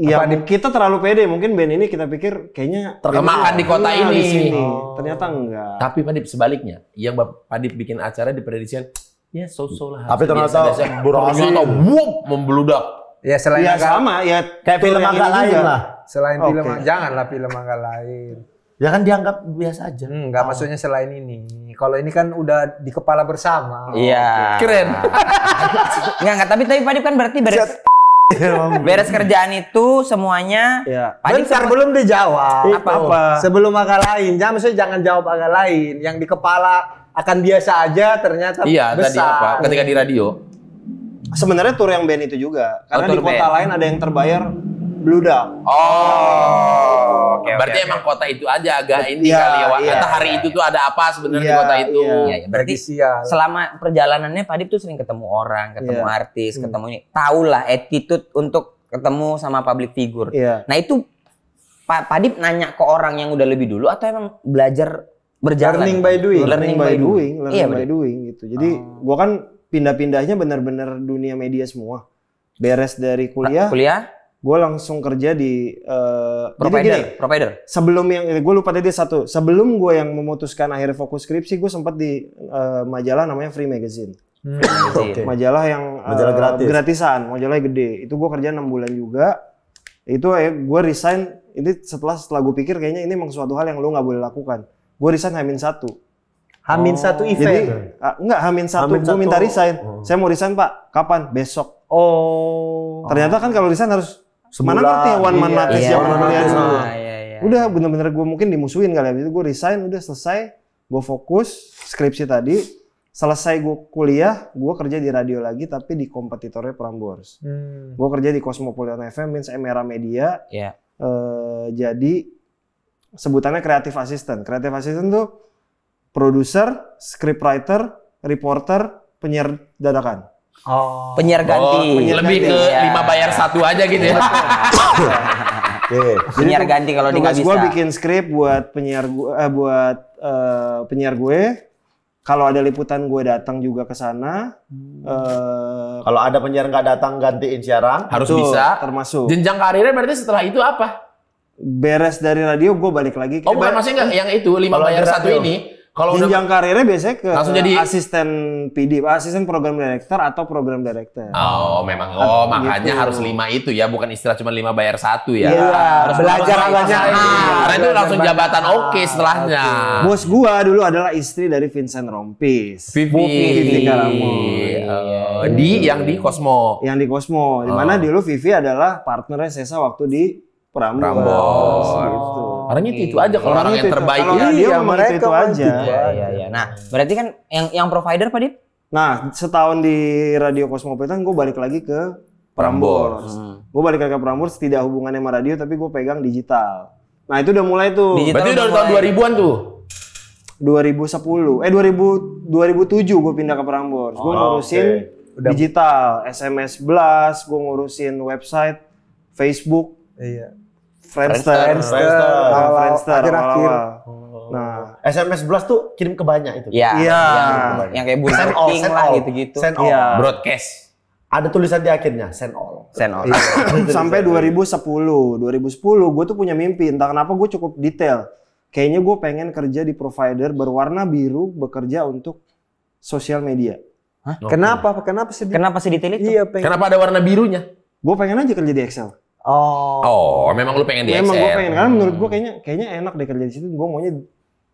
Speaker 1: Iya, kita terlalu pede. Mungkin band ini kita pikir kayaknya
Speaker 4: Terkemakan di kota
Speaker 1: terkenal
Speaker 4: ini.
Speaker 1: di sini. Ternyata enggak.
Speaker 4: Tapi Pak Dip sebaliknya, yang Pak Dip bikin acara di prediksian, Ya so-so lah.
Speaker 3: Tapi ternyata berhasil.
Speaker 4: ternyata wup membludak.
Speaker 6: Ya selain
Speaker 1: Ya
Speaker 6: agak-
Speaker 1: sama ya
Speaker 3: Kayak film
Speaker 1: yang
Speaker 3: agak
Speaker 1: ini
Speaker 3: lain
Speaker 1: juga.
Speaker 3: lah.
Speaker 6: selain film
Speaker 1: Oke.
Speaker 6: janganlah film agak lain.
Speaker 3: Ya kan dianggap biasa aja.
Speaker 6: Enggak, maksudnya selain ini. Kalau ini kan udah di kepala bersama.
Speaker 2: Iya.
Speaker 4: Keren.
Speaker 2: Enggak, tapi Pak Dip kan berarti beres kerjaan itu semuanya.
Speaker 1: Ya.
Speaker 2: Pak Dip
Speaker 6: Bentar, belum dijawab.
Speaker 1: Apa?
Speaker 6: Sebelum agak lain, maksudnya jangan jawab agak lain. Yang di kepala akan biasa aja, ternyata
Speaker 4: Iya, tadi
Speaker 6: besar.
Speaker 4: apa? Ketika di radio.
Speaker 1: Sebenarnya tour yang band itu juga. Karena
Speaker 2: Oh,
Speaker 1: di
Speaker 2: tour
Speaker 1: kota
Speaker 2: band.
Speaker 1: lain ada yang terbayar bludak.
Speaker 2: Oh, oke.
Speaker 4: Berarti emang kota itu aja agak ini
Speaker 1: Iya,
Speaker 4: kali ya.
Speaker 1: iya.
Speaker 4: Kata hari itu tuh ada apa sebenarnya di
Speaker 1: Iya,
Speaker 4: kota itu.
Speaker 1: iya.
Speaker 2: Iya, berarti
Speaker 6: Lagi sial.
Speaker 2: selama perjalanannya Pak Dip tuh sering ketemu orang, ketemu
Speaker 1: Iya.
Speaker 2: artis, ketemu ini. Tahu lah attitude untuk ketemu sama public figure.
Speaker 1: Iya.
Speaker 2: Nah itu Pak Dip nanya ke orang yang udah lebih dulu atau emang belajar berjalan?
Speaker 6: Learning by doing.
Speaker 1: Learning by doing,
Speaker 2: Iya,
Speaker 1: learning by doing gitu. Jadi gua kan pindah-pindahnya benar-benar dunia media semua. Beres dari kuliah, gue langsung kerja di
Speaker 2: provider.
Speaker 1: sebelum yang gue lupa tadi satu. Sebelum gue yang memutuskan akhirnya fokus skripsi, gue sempat di majalah namanya Free Magazine.
Speaker 3: Oke.
Speaker 1: Majalah yang
Speaker 3: Majalah gratis.
Speaker 1: gratisan, majalahnya gede. Itu gue kerja 6 bulan juga. Itu gue resign. Ini setelah gue pikir kayaknya ini memang suatu hal yang lo nggak boleh lakukan. Gue resign H-1.
Speaker 6: H-1
Speaker 1: Jadi
Speaker 6: event.
Speaker 1: enggak H-1 gue minta resign. Saya mau resign Pak. Kapan? Besok. Ternyata kan kalau resign harus mana ngerti ya one man notice
Speaker 2: Iya,
Speaker 1: zaman kuliah dulu.
Speaker 2: iya.
Speaker 1: Udah bener-bener gue mungkin dimusuhin kali ya. Habis itu gue resign, udah selesai. Gue fokus skripsi tadi. Selesai gue kuliah, gue kerja di radio lagi tapi di kompetitornya Prambors. Gue kerja di Cosmopolitan FM, means Emera Media.
Speaker 2: Iya.
Speaker 1: Jadi sebutannya creative assistant. Creative assistant tuh produser, scriptwriter, reporter, penyiar dadakan.
Speaker 2: Penyiar ganti.
Speaker 4: Lebih ke
Speaker 2: Iya.
Speaker 4: 5 bayar 1 aja gitu ya.
Speaker 2: Penyiar ganti kalau dia nggak
Speaker 1: Tugas
Speaker 2: bisa.
Speaker 1: gue bikin skrip buat penyiar gue. Kalau ada liputan gue datang juga ke sana.
Speaker 3: Kalau ada penyiar nggak datang gantiin siaran.
Speaker 4: Harus
Speaker 1: Betul,
Speaker 4: bisa.
Speaker 1: termasuk.
Speaker 4: Jenjang karirnya berarti setelah itu apa?
Speaker 1: Beres dari radio gue balik lagi.
Speaker 4: Oh bukan maksudnya nggak yang itu 5
Speaker 3: Kalau
Speaker 4: bayar
Speaker 3: di
Speaker 4: 1
Speaker 3: radio.
Speaker 4: ini. Kalau udah
Speaker 1: Jenjang karirnya biasanya ke
Speaker 4: Langsung jadi-
Speaker 1: asisten PD, asisten program director atau program director.
Speaker 4: Oh, memang. Makanya harus 5 itu ya, bukan istilah cuma 5 bayar 1 ya.
Speaker 1: Iya.
Speaker 2: Harus
Speaker 6: Belajar banyak.
Speaker 4: Karena itu langsung jabatan oke setelahnya.
Speaker 1: Bos gua dulu adalah istri dari Vincent Rompis.
Speaker 4: Vivi
Speaker 1: Karamo.
Speaker 4: Yang di Cosmo.
Speaker 1: Yang di Cosmo. Di mana dulu Vivi adalah partnernya Sesa waktu di Prambors.
Speaker 4: Prambors.
Speaker 1: Gitu.
Speaker 4: Orangnya itu aja kalau orang yang
Speaker 1: itu.
Speaker 4: terbaik
Speaker 1: Kalau
Speaker 4: ya.
Speaker 1: radio
Speaker 6: Iya,
Speaker 1: memang
Speaker 6: mereka
Speaker 1: itu
Speaker 6: mah
Speaker 1: aja.
Speaker 6: gitu.
Speaker 2: Iya. Nah, berarti kan yang provider Pak Dip?
Speaker 1: Nah, setahun di Radio Cosmopolitan gue balik lagi ke Prambors. Gue balik lagi ke Prambors, tidak hubungannya sama radio tapi gue pegang digital. Nah, itu udah mulai tuh.
Speaker 4: Berarti udah tahun 2000-an tuh.
Speaker 1: 2007 gue pindah ke Prambors. Gue ngurusin digital, SMS Blast, gue ngurusin website, Facebook,
Speaker 6: Iya.
Speaker 1: Friendster,
Speaker 6: Akhir-akhir.
Speaker 1: awal-awal. Nah,
Speaker 3: SMS Blast tuh kirim ke banyak itu.
Speaker 2: Iya.
Speaker 1: Iya.
Speaker 2: Yang kayak
Speaker 3: Send all,
Speaker 2: King
Speaker 3: send
Speaker 2: lah
Speaker 3: all.
Speaker 2: gitu-gitu.
Speaker 3: Send all.
Speaker 1: Iya.
Speaker 4: Broadcast.
Speaker 3: Ada tulisan di akhirnya, send all.
Speaker 2: Send all.
Speaker 1: sampai 2010 gue tuh punya mimpi, entah kenapa gue cukup detail. Kayaknya gue pengen kerja di provider berwarna biru, bekerja untuk sosial media.
Speaker 6: Kenapa sih?
Speaker 2: Kenapa sih detail itu?
Speaker 6: Iya, pengen.
Speaker 4: Kenapa ada warna birunya?
Speaker 1: Gue pengen aja kerja di Excel.
Speaker 4: Oh, memang lu pengen di
Speaker 1: Memang gue
Speaker 4: Excel.
Speaker 1: pengen, karena menurut gue kayaknya enak deh kerja di situ.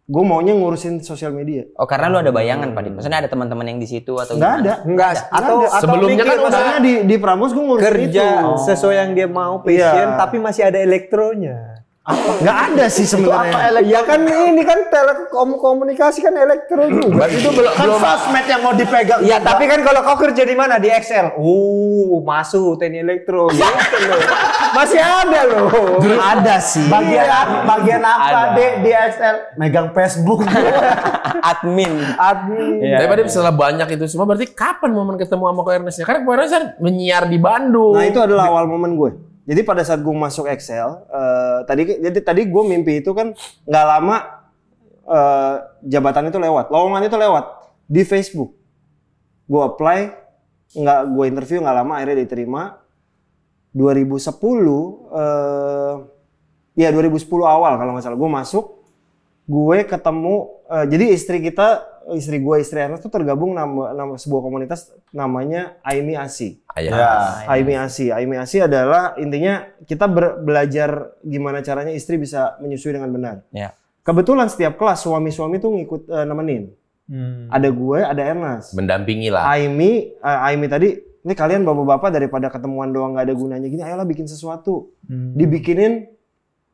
Speaker 1: Gue maunya ngurusin sosial media.
Speaker 2: Oh, karena lu ada bayangan Pak Dip. Maksudnya ada teman-teman yang di situ atau
Speaker 1: Nggak ada.
Speaker 6: Enggak, atau
Speaker 4: Sebelumnya
Speaker 6: mikir
Speaker 4: kan udah
Speaker 1: Karena di Prambors gue ngurusin
Speaker 6: kerja
Speaker 1: itu.
Speaker 6: sesuai yang dia mau, passion,
Speaker 1: Iya.
Speaker 6: tapi masih ada elektronya.
Speaker 1: Nggak ada sih sebenarnya.
Speaker 6: Ya kan ini kan telekomunikasi kan elektro juga.
Speaker 4: Berarti itu belum
Speaker 3: Kan sosmed yang mau dipegang.
Speaker 6: Ya tapi kan kalau kau kerja di mana di Excel, masuk teknik elektro gitu loh. Masih ada loh.
Speaker 1: Ada sih.
Speaker 3: Bagian apa di Excel? Megang Facebook.
Speaker 2: admin.
Speaker 6: Admin.
Speaker 4: Tapi Dip, setelah banyak itu semua, berarti kapan momen ketemu sama Ko Ernest-nya? Karena Ko Ernest kan menyiar di Bandung.
Speaker 1: Nah itu adalah awal momen gue. Jadi pada saat gue masuk Excel, tadi gue mimpi itu kan nggak lama jabatan itu lewat, lowongan itu lewat di Facebook. Gue apply, gue interview nggak lama akhirnya diterima. 2010 awal kalau nggak salah gue masuk, gue ketemu. Jadi istri kita istri Ernest tuh tergabung nama sebuah komunitas namanya Aimi Asi. Aimi Asi adalah intinya kita belajar gimana caranya istri bisa menyusui dengan benar.
Speaker 2: Ya.
Speaker 1: Kebetulan setiap kelas suami-suami tuh ngikut nemenin. Ada gue, ada Ernest.
Speaker 4: Mendampingi lah.
Speaker 1: Aimi tadi, ini kalian bapak-bapak daripada ketemuan doang nggak ada gunanya gini, ayolah bikin sesuatu. Dibikinin,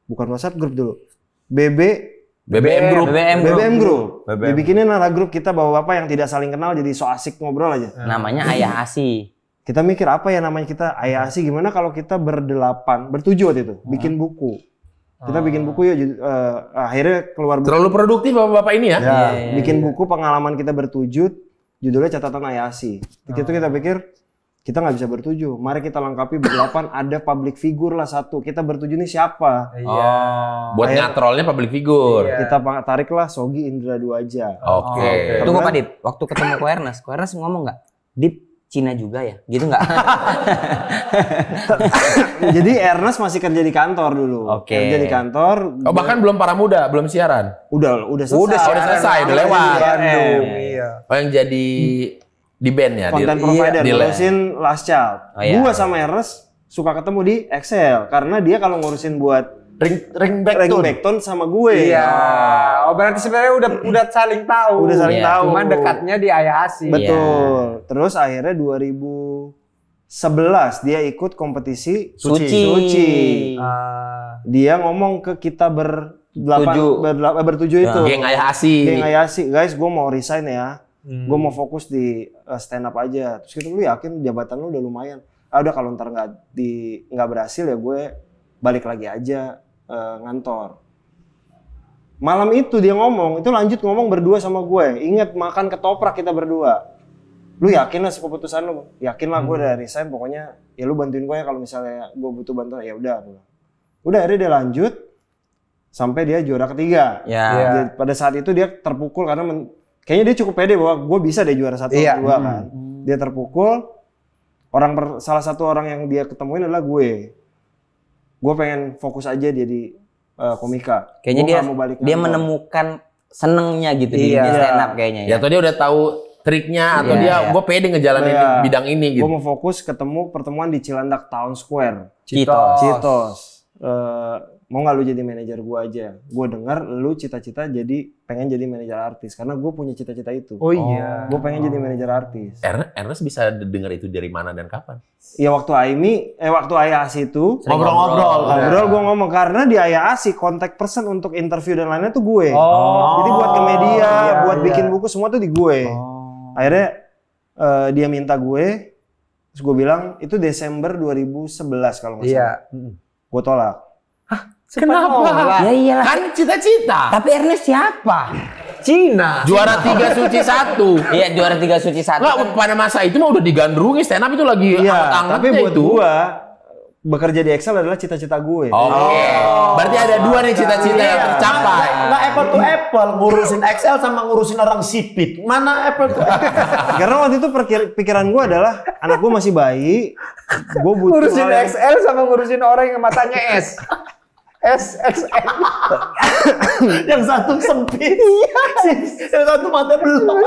Speaker 1: bukan WhatsApp grup dulu, BBM Group. Dibikinin lah grup kita bapak-bapak yang tidak saling kenal jadi so asik ngobrol aja.
Speaker 2: Namanya Ayah Asi.
Speaker 1: Kita mikir apa ya namanya kita, Ayah Asi, gimana kalau kita bertujuh waktu itu, bikin buku. Kita bikin buku ya, akhirnya keluar buku.
Speaker 4: Terlalu produktif bapak-bapak ini ya?
Speaker 1: Bikin buku pengalaman kita bertujuh, judulnya Catatan Ayah Asi. Itu kita pikir, kita nggak bisa bertujuh. Mari kita lengkapi berdelapan, ada public figure lah satu. Kita bertujuh ini siapa?
Speaker 4: Buat ngatrolnya public figure.
Speaker 1: Kita tariklah Sogi Indra Duaja.
Speaker 4: Oke.
Speaker 2: Tunggu Pak Dit, waktu ketemu Ko Ernest ngomong nggak? Dit, Cina juga ya? Gitu nggak?
Speaker 1: Jadi Ernest masih kerja di kantor dulu. Kerja di kantor.
Speaker 4: Oh, bahkan belum Para Muda, belum siaran.
Speaker 1: Udah selesai.
Speaker 4: Udah selesai, udah lewat.
Speaker 6: Iya.
Speaker 4: Oh, yang jadi di band ya?
Speaker 1: Content provider, ngurusin Last Child. Gua
Speaker 2: iya.
Speaker 1: sama Ernest suka ketemu di Excel. Karena dia kalau ngurusin buat ring backton sama gue.
Speaker 6: Iya. Oh, berarti sebenarnya udah saling tahu.
Speaker 1: Udah saling tahu.
Speaker 6: Cuman dekatnya di Ayah Asi.
Speaker 1: Betul. Terus akhirnya 2011 dia ikut kompetisi
Speaker 2: Suci.
Speaker 1: Dia ngomong ke kita bertujuh itu.
Speaker 4: Geng Ayah Asi.
Speaker 1: Guys, gue mau resign ya. Gue mau fokus di stand up aja. Terus kita, lu yakin jabatan lu udah lumayan? Udah kalau ntar nggak berhasil ya gue balik lagi aja ngantor. Malam itu dia ngomong, itu lanjut ngomong berdua sama gue. Ingat makan ketoprak kita berdua. Lu yakin lah keputusan lu? Yakin lah gue udah resign, pokoknya ya lu bantuin gue ya kalau misalnya gue butuh bantuan. Ya udah. Udah akhirnya dia lanjut sampai dia juara ketiga.
Speaker 2: Ya.
Speaker 1: Pada saat itu dia terpukul karena kayaknya dia cukup pede bahwa gue bisa deh juara 1 atau 2 kan. Dia terpukul. Salah satu orang yang dia ketemuin adalah gue. Gue pengen fokus aja jadi komika.
Speaker 2: Kayaknya dia menemukan senengnya gitu di dunia stand up kayaknya.
Speaker 4: Ya, atau dia udah tahu triknya atau gue pede ngejalanin bidang ini gitu.
Speaker 1: Gue mau fokus ketemu pertemuan di Cilandak Town Square.
Speaker 2: Citos.
Speaker 1: Mau nggak lu jadi manajer gue aja? Gue dengar lu cita-cita pengen jadi manajer artis karena gue punya cita-cita itu.
Speaker 6: Oh iya.
Speaker 1: Gue pengen jadi manajer artis.
Speaker 4: Ernest bisa dengar itu dari mana dan kapan?
Speaker 1: Ya waktu Ayah Asi itu
Speaker 4: ngobrol
Speaker 1: gue ngomong karena di Ayah Asi kontak person untuk interview dan lainnya tuh gue. Jadi buat ke media, buat bikin buku semua tuh di gue. Akhirnya dia minta gue, terus gue bilang itu Desember 2011 kalau nggak salah. Gue tolak.
Speaker 2: Kenapa? Ya iyalah.
Speaker 4: Kan cita-cita.
Speaker 2: Tapi Ernest siapa?
Speaker 6: Cina.
Speaker 4: Juara 3 Suci 1.
Speaker 2: Iya, juara 3 Suci 1.
Speaker 4: Nggak, pada masa itu mah udah digandrungi, stand up itu lagi anget-angetnya.
Speaker 1: Tapi buat gue, bekerja di Excel adalah cita-cita gue.
Speaker 4: Oke. Berarti ada 2 nih cita-cita yang tercapai.
Speaker 3: Nggak apple to apple, ngurusin Excel sama ngurusin orang sipit. Mana apple to apple?
Speaker 1: Karena waktu itu pikiran gue adalah, anak gue masih bayi, gue butuh
Speaker 6: Ngurusin Excel sama ngurusin orang yang matanya S. SXN.
Speaker 3: Yang satu sempit, yang satu mata belum.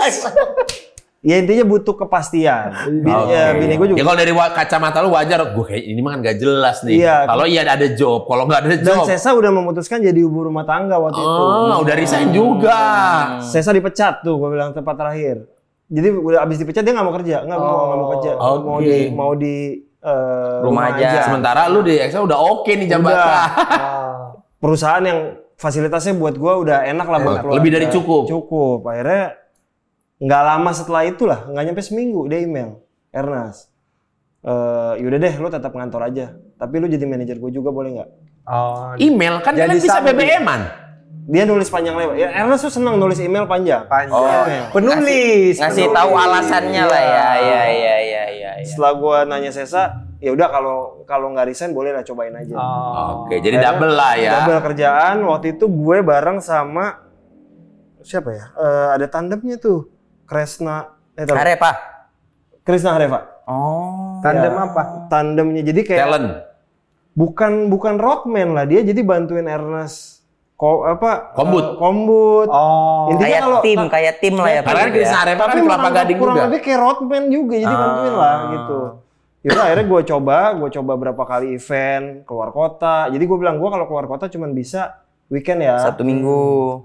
Speaker 1: Ya intinya butuh kepastian. Bini gue juga.
Speaker 4: Ya kalau dari kacamata lu wajar, gue kayak ini mah kan gak jelas nih. Kalau iya ada job, kalau nggak ada job.
Speaker 1: Dan Sesa udah memutuskan jadi ibu rumah tangga waktu itu.
Speaker 4: Udah resign juga.
Speaker 1: Sesa dipecat tuh, gue bilang tempat terakhir. Jadi udah abis dipecat dia nggak mau kerja, nggak mau kerja, mau di
Speaker 2: rumah aja.
Speaker 4: Sementara lu di Excel udah oke nih jabatan.
Speaker 1: Perusahaan yang fasilitasnya buat gue udah enak lah buat keluarga.
Speaker 4: Lebih dari cukup.
Speaker 1: Cukup. Akhirnya nggak lama setelah itulah, nggak nyampe seminggu dia email, Ernest. Yaudah deh, lu tetap ngantor aja. Tapi lu jadi manajer gue juga boleh nggak?
Speaker 4: Email kan kalian bisa BBM-an.
Speaker 1: Dia nulis panjang lebar. Ya, Ernest tuh senang nulis email panjang.
Speaker 6: Penulis.
Speaker 2: Ngasih tahu alasannya lah ya.
Speaker 1: Setelah gue nanya Sesa, ya udah kalau nggak resign boleh lah cobain aja.
Speaker 4: Oke, jadi double lah ya.
Speaker 1: Double kerjaan. Waktu itu gue bareng sama siapa ya? Ada tandemnya tuh, Kresna
Speaker 2: Hareva.
Speaker 6: Tandem apa?
Speaker 1: Tandemnya jadi kayak
Speaker 4: Talent.
Speaker 1: bukan roadman lah, dia jadi bantuin Ernest Kombut.
Speaker 6: Oh.
Speaker 1: Intinya
Speaker 2: kayak tim lah ya.
Speaker 4: Karena Krisna Arema kan Kelapa Gading
Speaker 1: kurang
Speaker 4: juga.
Speaker 1: lebih kayak roadman juga, jadi bantuin lah gitu. Yaudah akhirnya gue coba berapa kali event keluar kota. Jadi gue bilang gue kalau keluar kota cuma bisa weekend ya.
Speaker 2: Sabtu Minggu.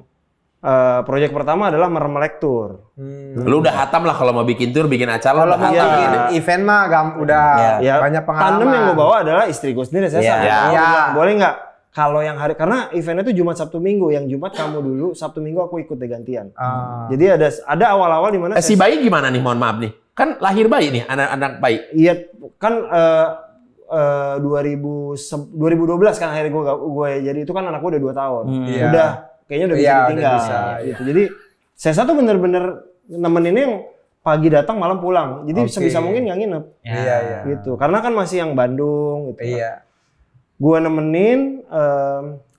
Speaker 1: Proyek pertama adalah Mermelek Tour.
Speaker 4: Lu udah hatam lah kalau mau bikin tour, bikin acara.
Speaker 6: Kalau mau bikin event mah udah banyak pengalaman.
Speaker 1: Tandem yang gue bawa adalah istri gue sendiri, saya boleh nggak? Kalau yang hari, karena eventnya itu Jumat Sabtu Minggu, yang Jumat kamu dulu, Sabtu Minggu aku ikut deh gantian. Jadi ada awal-awal di mana
Speaker 4: si bayi gimana nih, mohon maaf nih. Kan lahir bayi nih, anak bayi.
Speaker 1: Iya, kan 2012 kan akhirnya gue jadi itu kan anak gue udah 2 tahun. Udah kayaknya udah bisa ditinggal. Gitu. Jadi saya satu bener-bener nemenin yang pagi datang malam pulang. Jadi sebisa mungkin nggak nginep. Gitu. Karena kan masih yang Bandung gitu. Gue nemenin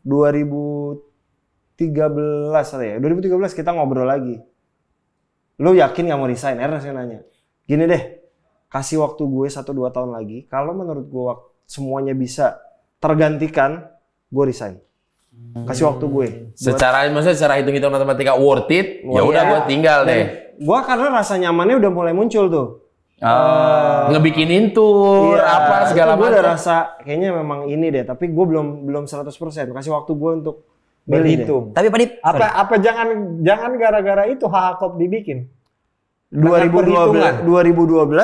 Speaker 1: 2013 ya. 2013 kita ngobrol lagi. Lu yakin nggak mau resign? Ernest yang nanya. Gini deh, kasih waktu gue 1-2 tahun lagi. Kalau menurut gue semuanya bisa tergantikan, gue resign. Kasih waktu gue.
Speaker 4: Secara hitung-hitung matematika worth it, ya udah gue tinggal deh.
Speaker 1: Gue karena rasa nyamannya udah mulai muncul tuh.
Speaker 4: Ngebikinin tour segala macam.
Speaker 1: Gue udah rasa kayaknya memang ini deh, tapi gue belum 100%. Kasih waktu gue untuk
Speaker 6: berhitung.
Speaker 2: Tapi Padip,
Speaker 6: apa jangan gara-gara itu HHCOP dibikin.
Speaker 1: 2012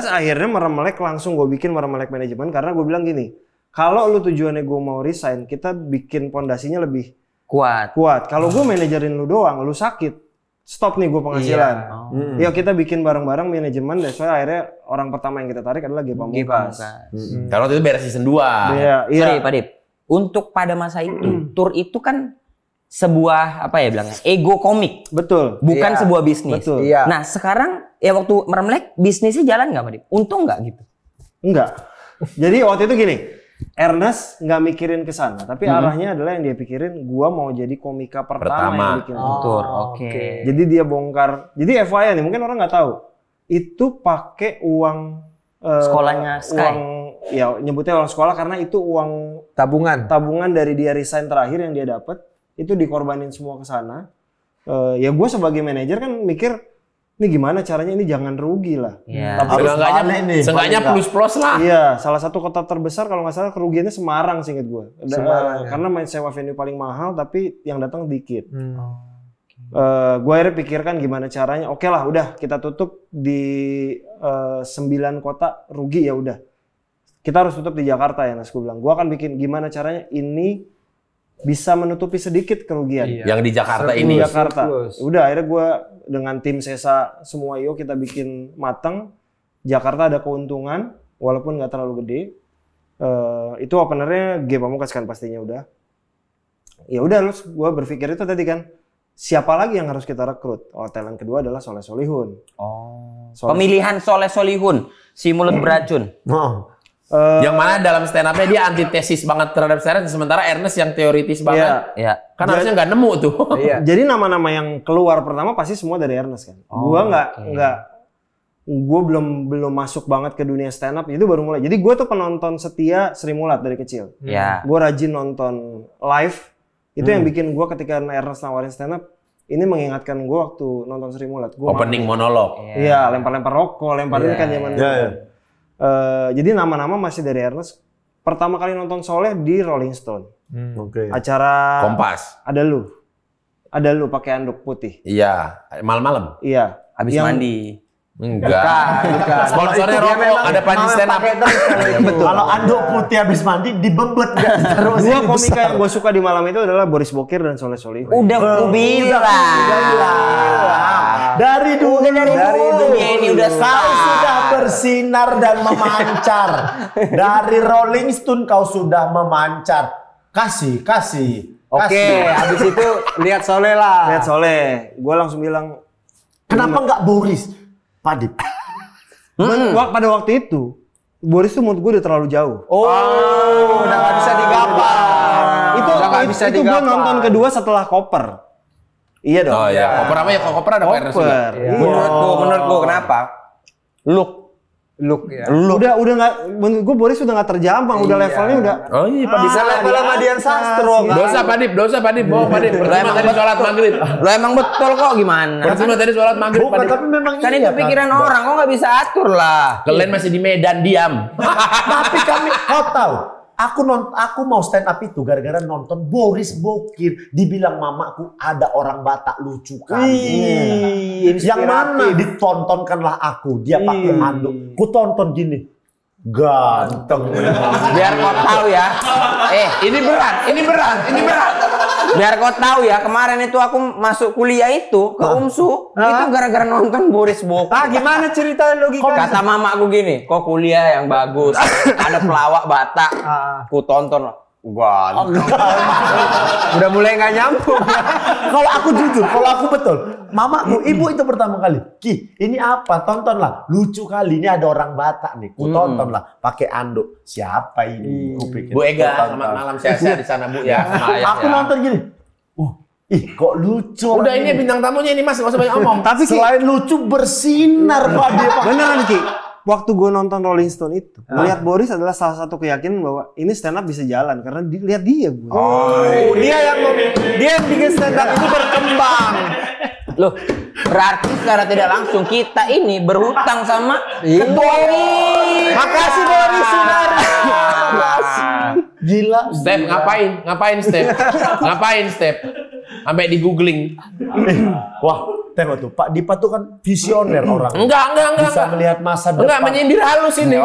Speaker 1: akhirnya Mermelek langsung gue bikin Mermelek Manajemen karena gue bilang gini, kalau lu tujuannya gue mau resign, kita bikin pondasinya lebih kuat. Kalau gue manajerin lu doang, lu sakit, stop nih gue penghasilan. Yuk kita bikin bareng-bareng manajemen deh. Soalnya akhirnya orang pertama yang kita tarik adalah Ge Pamungkas.
Speaker 4: Kalau waktu itu beres season 2.
Speaker 2: Sorry Padip, untuk pada masa itu, tour itu kan sebuah ego komik.
Speaker 1: Betul.
Speaker 2: Bukan sebuah bisnis.
Speaker 1: Betul.
Speaker 2: Nah sekarang ya waktu Mermelek bisnisnya jalan nggak Padip? Untung nggak gitu?
Speaker 1: Enggak. Jadi waktu itu gini, Ernest nggak mikirin ke sana, tapi arahnya adalah yang dia pikirin, gua mau jadi komika pertama yang bikin tour. Oke. Jadi dia bongkar. Jadi FYI nih, mungkin orang nggak tahu. Itu pakai uang
Speaker 2: sekolahnya Sky.
Speaker 1: Uang, ya nyebutnya uang sekolah karena itu uang tabungan dari dia resign terakhir yang dia dapat. Itu dikorbanin semua ke sana. Ya gue sebagai manajer kan mikir, ini gimana caranya ini jangan rugi lah.
Speaker 4: Tapi seenggaknya plus-plus lah.
Speaker 1: Iya, salah satu kota terbesar kalau nggak salah kerugiannya Semarang seinget gue. Karena main sewa venue paling mahal tapi yang datang dikit. Gue akhirnya pikirkan gimana caranya. Oke lah, udah kita tutup di 9 kota rugi ya udah. Kita harus tutup di Jakarta ya, Nas. Gue bilang, gue akan bikin gimana caranya ini bisa menutupi sedikit kerugian.
Speaker 4: Yang di Jakarta ini.
Speaker 1: Udah akhirnya gue dengan tim Sesa semua kita bikin mateng. Jakarta ada keuntungan walaupun nggak terlalu gede. Itu openernya Ge Pamungkas kan pastinya udah. Ya udah gue berpikir itu tadi kan. Siapa lagi yang harus kita rekrut? Talent kedua adalah Soleh Solihun.
Speaker 2: Pemilihan Soleh Solihun, si mulut beracun.
Speaker 4: Yang mana dalam stand up-nya dia antitesis banget terhadap stand up, sementara Ernest yang teoritis banget. Kan harusnya nggak nemu tuh.
Speaker 1: Jadi nama-nama yang keluar pertama pasti semua dari Ernest kan. Gue belum masuk banget ke dunia stand up, itu baru mulai. Jadi gue tuh penonton setia Sri Mulat dari kecil. Gue rajin nonton live. Itu yang bikin gue ketika Ernest nawarin stand up, ini mengingatkan gue waktu nonton Sri Mulat.
Speaker 4: Opening monolog.
Speaker 1: Iya, lempar-lempar rokok, ini kan zaman dulu. Jadi nama-nama masih dari Ernest. Pertama kali nonton Soleh di Rolling Stone. Acara
Speaker 4: Kompas.
Speaker 1: Ada lu pakai anduk putih.
Speaker 4: Iya, malam-malam.
Speaker 1: Iya.
Speaker 2: Habis mandi.
Speaker 4: Enggak. Sponsornya rokok, ada Panji stand up.
Speaker 3: Betul. Kalau anduk putih habis mandi dibebet terus.
Speaker 1: Dua komika yang gue suka di malam itu adalah Boris Bokir dan Soleh Solihun.
Speaker 2: Udah gue bilang.
Speaker 3: Dari dulu
Speaker 2: ini udah
Speaker 3: kau sudah bersinar dan memancar. Dari Rolling Stone kau sudah memancar. Kasih.
Speaker 6: Oke, habis itu lihat Soleh lah.
Speaker 1: Lihat Soleh, gue langsung bilang,
Speaker 3: kenapa nggak Boris? Padip.
Speaker 1: Pada waktu itu, Boris tuh menurut gue udah terlalu jauh.
Speaker 6: Udah nggak bisa digapai.
Speaker 1: Itu gue nonton kedua setelah Koper. Iya dong.
Speaker 4: Koper apa ya? Koper ada Ernest juga.
Speaker 2: Menurut gue kenapa? Look
Speaker 6: Look ya.
Speaker 1: Udah nggak, menurut gue Boris udah nggak terjambang, udah levelnya udah.
Speaker 4: Oh iya, Pak Dip.
Speaker 6: Bisa level sama Dian Sastro kan.
Speaker 4: Dosa Pak Dip, dosa Pak Dip. Bohong Pak Dip. Percuma tadi sholat maghrib.
Speaker 2: Lo emang betul kok gimana?
Speaker 4: Percuma tadi sholat maghrib Pak
Speaker 3: Bukan,
Speaker 4: Dip.
Speaker 3: tapi memang
Speaker 2: Kan itu pikiran orang, kok nggak bisa atur lah.
Speaker 4: Kalian masih di Medan, diam.
Speaker 3: Tapi kau tahu, aku mau stand up itu gara-gara nonton Boris Bokir. Dibilang mamaku ada orang Batak lucu kali. Yang mana ditontonkanlah aku. Dia pakai anduk. Ku tonton gini. Ganteng.
Speaker 2: Biar kau tahu ya.
Speaker 4: Ini berat.
Speaker 2: Biar kau tahu ya, kemarin itu aku masuk kuliah itu ke UMSU, itu gara-gara nonton Boris Bokir.
Speaker 6: Gimana cerita logika?
Speaker 2: Kata mamaku gini, kok kuliah yang bagus, ada pelawak Batak, ku tonton. Ganteng.
Speaker 6: Udah mulai nggak nyambung.
Speaker 3: Kalau aku jujur, kalau aku betul, mamaku, ibu itu pertama kali, Ki, ini apa? Tontonlah, lucu kali, ini ada orang Batak nih, ku tontonlah, pakai anduk. Siapa ini? Ku pikir,
Speaker 4: Bu Ega,
Speaker 3: ku tonton.
Speaker 4: selamat malam sehat-sehat di sana Bu ya. Sama ayah,
Speaker 3: Aku
Speaker 4: ya.
Speaker 3: nonton gini, kok lucu.
Speaker 4: Udah
Speaker 3: orang
Speaker 4: ini bintang tamunya ini Mas, nggak usah banyak ngomong.
Speaker 1: Tapi Ki,
Speaker 3: Selain lucu, bersinar Pak dia. Pak.
Speaker 1: beneran Ki, waktu gue nonton Rolling Stone itu, melihat Boris adalah salah satu keyakinan bahwa ini stand up bisa jalan karena lihat dia gue.
Speaker 6: Dia yang bikin stand up itu berkembang.
Speaker 2: Loh, berarti secara tidak langsung kita ini berhutang sama Boris.
Speaker 6: Makasih Boris Sundari.
Speaker 3: Gila.
Speaker 4: Step, ngapain Step? Sampai di googling.
Speaker 3: Wah, tengok tuh, Pak Dipa tuh kan visioner orang.
Speaker 4: Enggak.
Speaker 3: Bisa melihat masa depan.
Speaker 4: Enggak, menyindir halus ini.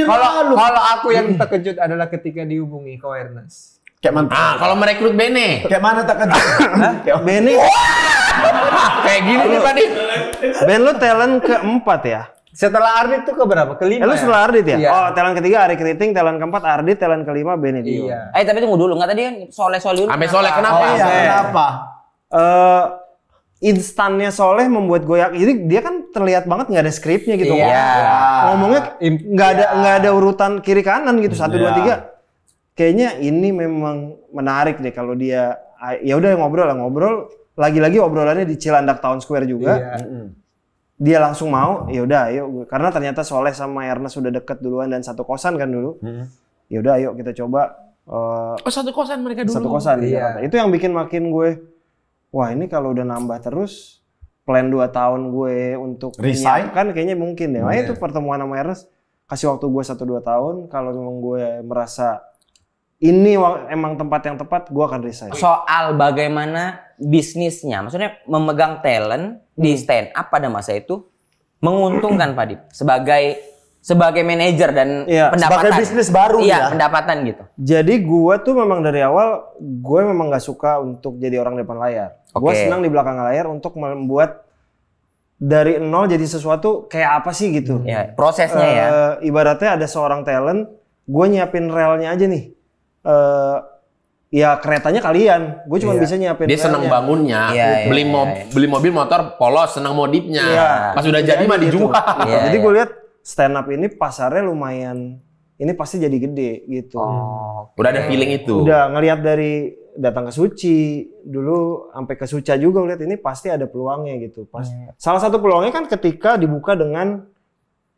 Speaker 6: Kalau aku yang terkejut adalah ketika dihubungi ke Ernest.
Speaker 3: Kayak mana?
Speaker 4: Kalau merekrut Bene.
Speaker 3: Kayak mana tak kejut?
Speaker 1: Benny,
Speaker 4: Kayak gini nih Pak Dip.
Speaker 1: Ben lu talent keempat ya?
Speaker 6: Setelah Ardit tuh ke berapa? Kelima.
Speaker 1: Lu setelah Ardit ya?
Speaker 6: Iya.
Speaker 1: Oh, talent ketiga Ari Kriting, talent keempat Ardit, talent kelima Benny Dio.
Speaker 6: Iya.
Speaker 2: Tapi tunggu dulu, nggak tadi kan Soleh Solihun.
Speaker 4: Sampai Soleh kenapa?
Speaker 3: Iya, kenapa?
Speaker 1: Instannya Soleh membuat gue yakin. Jadi dia kan terlihat banget nggak ada skripnya gitu.
Speaker 2: Iya.
Speaker 1: Ngomongnya nggak ada urutan kiri kanan gitu, 1, 2, 3. Kayaknya ini memang menarik deh kalau dia ya udah ngobrol. Lagi-lagi obrolannya di Cilandak Town Square juga.
Speaker 6: Iya.
Speaker 1: Dia langsung mau, ya udah ayo, karena ternyata Soleh sama Ernest sudah deket duluan dan satu kosan kan dulu. Ya udah ayo kita coba
Speaker 4: Satu kosan mereka dulu.
Speaker 1: satu kosan di
Speaker 6: Iya.
Speaker 1: Jakarta. Itu yang bikin makin gue, wah ini kalau udah nambah terus plan 2 tahun gue untuk
Speaker 3: Resign?
Speaker 1: menyiapkan kayaknya mungkin deh. Nah itu pertemuan sama Ernest, kasih waktu gue 1-2 tahun, kalau memang gue merasa ini emang tempat yang tepat, gue akan resign.
Speaker 2: Soal bagaimana bisnisnya, maksudnya memegang talent di stand up pada masa itu menguntungkan Pak Dip sebagai manajer dan
Speaker 1: Iya,
Speaker 2: pendapatan.
Speaker 3: sebagai bisnis baru
Speaker 2: iya,
Speaker 3: ya.
Speaker 2: pendapatan gitu.
Speaker 1: Jadi gue tuh memang dari awal, gue memang gak suka untuk jadi orang depan layar. Gue
Speaker 2: Oke.
Speaker 1: senang di belakang layar untuk membuat dari nol jadi sesuatu kayak apa sih gitu.
Speaker 2: Ya, prosesnya ya.
Speaker 1: Ibaratnya ada seorang talent, gue nyiapin relnya aja nih. Ya keretanya kalian, gue cuma bisa nyiapin
Speaker 4: Dia senang
Speaker 1: relnya.
Speaker 4: bangunnya,
Speaker 2: Iya,
Speaker 4: beli mobil motor polos, senang modifnya.
Speaker 1: Iya.
Speaker 4: Pas udah jadi mah
Speaker 1: Gitu.
Speaker 4: dijual.
Speaker 2: Iya,
Speaker 1: Jadi
Speaker 2: iya.
Speaker 1: gue lihat stand up ini pasarnya lumayan, ini pasti jadi gede gitu.
Speaker 4: Udah ada feeling itu.
Speaker 1: Udah ngelihat dari datang ke Suci, dulu sampai ke Suca juga lihat ini pasti ada peluangnya gitu. Salah satu peluangnya kan ketika dibuka dengan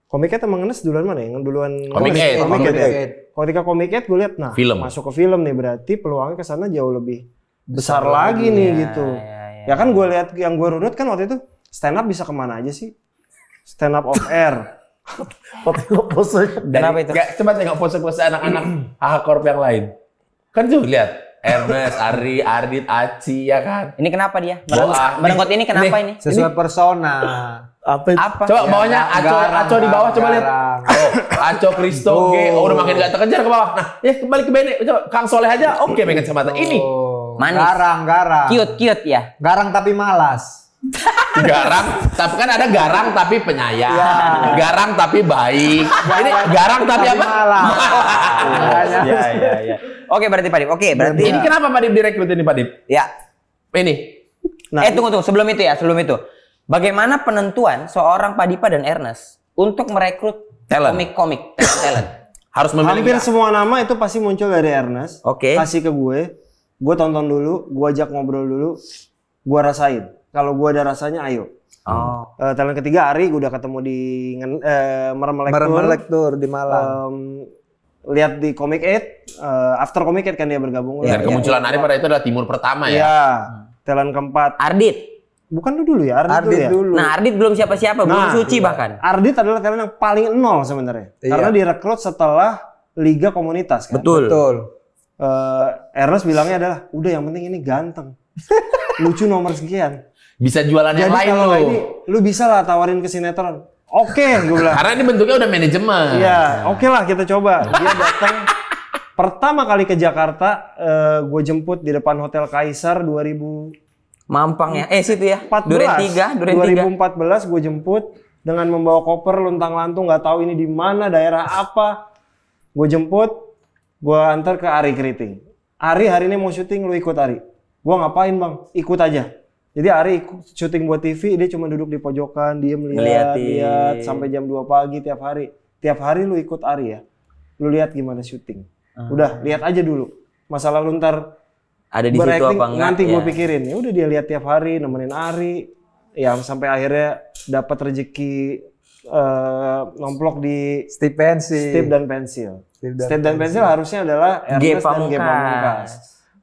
Speaker 1: Comic Ed emang Enes duluan mana ya? Yang duluan
Speaker 4: Comic Ed.
Speaker 1: Ketika Comic Ed gue lihat
Speaker 4: Film.
Speaker 1: masuk ke film nih berarti peluangnya ke sana jauh lebih besar lagi nih gitu. Ya kan gue lihat yang gue runut kan waktu itu stand up bisa kemana aja sih? Stand up off air.
Speaker 2: Kenapa itu?
Speaker 4: Coba tengok pose-pose anak-anak Hakorp yang lain. Kan tuh lihat Ernest, Ari, Ardit, Aci ya kan.
Speaker 2: Ini kenapa dia?
Speaker 4: Bola.
Speaker 2: Merenggot ini kenapa ini?
Speaker 6: Sesuai persona.
Speaker 3: Apa itu?
Speaker 2: Apa?
Speaker 4: Coba bawahnya Aco di bawah coba lihat. Oh, Aco Kristo, udah makin gak terkejar ke bawah. Nah, ya kembali ke Bene. Coba Kang Soleh aja oke pengen kacamata. Ini
Speaker 2: Manis.
Speaker 6: Garang.
Speaker 2: Cute ya.
Speaker 6: Garang tapi malas.
Speaker 4: garang, tapi kan ada garang tapi penyayang. Garang tapi baik. Ini garang tapi apa?
Speaker 2: Iya. Oke, berarti Pak Dip. Oke, berarti
Speaker 4: Ini kenapa Pak Dip direkrut ini Pak Dip?
Speaker 2: ya.
Speaker 4: Ini.
Speaker 1: Nah,
Speaker 2: Tunggu sebelum itu. Bagaimana penentuan seorang Padipa dan Ernest untuk merekrut
Speaker 4: Talent.
Speaker 2: komik talent?
Speaker 4: Harus memilih.
Speaker 1: hampir semua nama itu pasti muncul dari Ernest.
Speaker 2: Oke.
Speaker 1: Kasih ke gue tonton dulu, gue ajak ngobrol dulu, gue rasain. Kalau gue ada rasanya, ayo.
Speaker 2: Oh.
Speaker 1: Talent ketiga Ari, gue udah ketemu di
Speaker 6: Mermelektur di Malang.
Speaker 1: Lihat di Comic 8, after Comic 8 kan dia bergabung.
Speaker 4: Dan kemunculan Ari pada itu adalah Timur Pertama ya.
Speaker 1: Iya. Talent keempat.
Speaker 2: Ardit.
Speaker 1: Bukan dulu ya, Ardit dulu.
Speaker 2: Nah, Ardit belum siapa-siapa, belum suci bahkan.
Speaker 1: Ardit adalah talent yang paling nol sebenarnya. Karena direkrut setelah Liga Komunitas kan.
Speaker 2: Betul.
Speaker 1: Ernest bilangnya adalah, udah yang penting ini ganteng. Lucu nomor sekian.
Speaker 4: Bisa jualan yang
Speaker 1: Jadi
Speaker 4: lain
Speaker 1: kalau
Speaker 4: lo.
Speaker 1: nggak ini, lu bisa lah tawarin ke sinetron. Oke, gue bilang.
Speaker 4: Karena ini bentuknya udah manajemen.
Speaker 1: Iya, oke lah kita coba. Dia datang pertama kali ke Jakarta, gue jemput di depan Hotel Kaisar 2014.
Speaker 2: Mampang ya. Situ ya. Duren 3.
Speaker 1: 2014 gue jemput dengan membawa koper luntang-lantung, nggak tahu ini di mana, daerah apa. Gue jemput, gue antar ke Ari Keriting. Ari hari ini mau syuting, lu ikut Ari. Gue ngapain bang? Ikut aja. Jadi Ari ikut syuting buat TV, dia cuma duduk di pojokan, diem lihat sampai jam 2 pagi tiap hari. Tiap hari lu ikut Ari ya. Lu lihat gimana syuting. Udah, lihat aja dulu. Masalah lu ntar
Speaker 2: ada di situ apa enggak?
Speaker 1: Nanti gue pikirin. Ya udah dia lihat tiap hari, nemenin Ari. Ya sampai akhirnya dapat rezeki nomplok di
Speaker 6: Steve
Speaker 1: dan Pensil. Steve dan Pensil harusnya adalah Ernest dan G Pamungkas.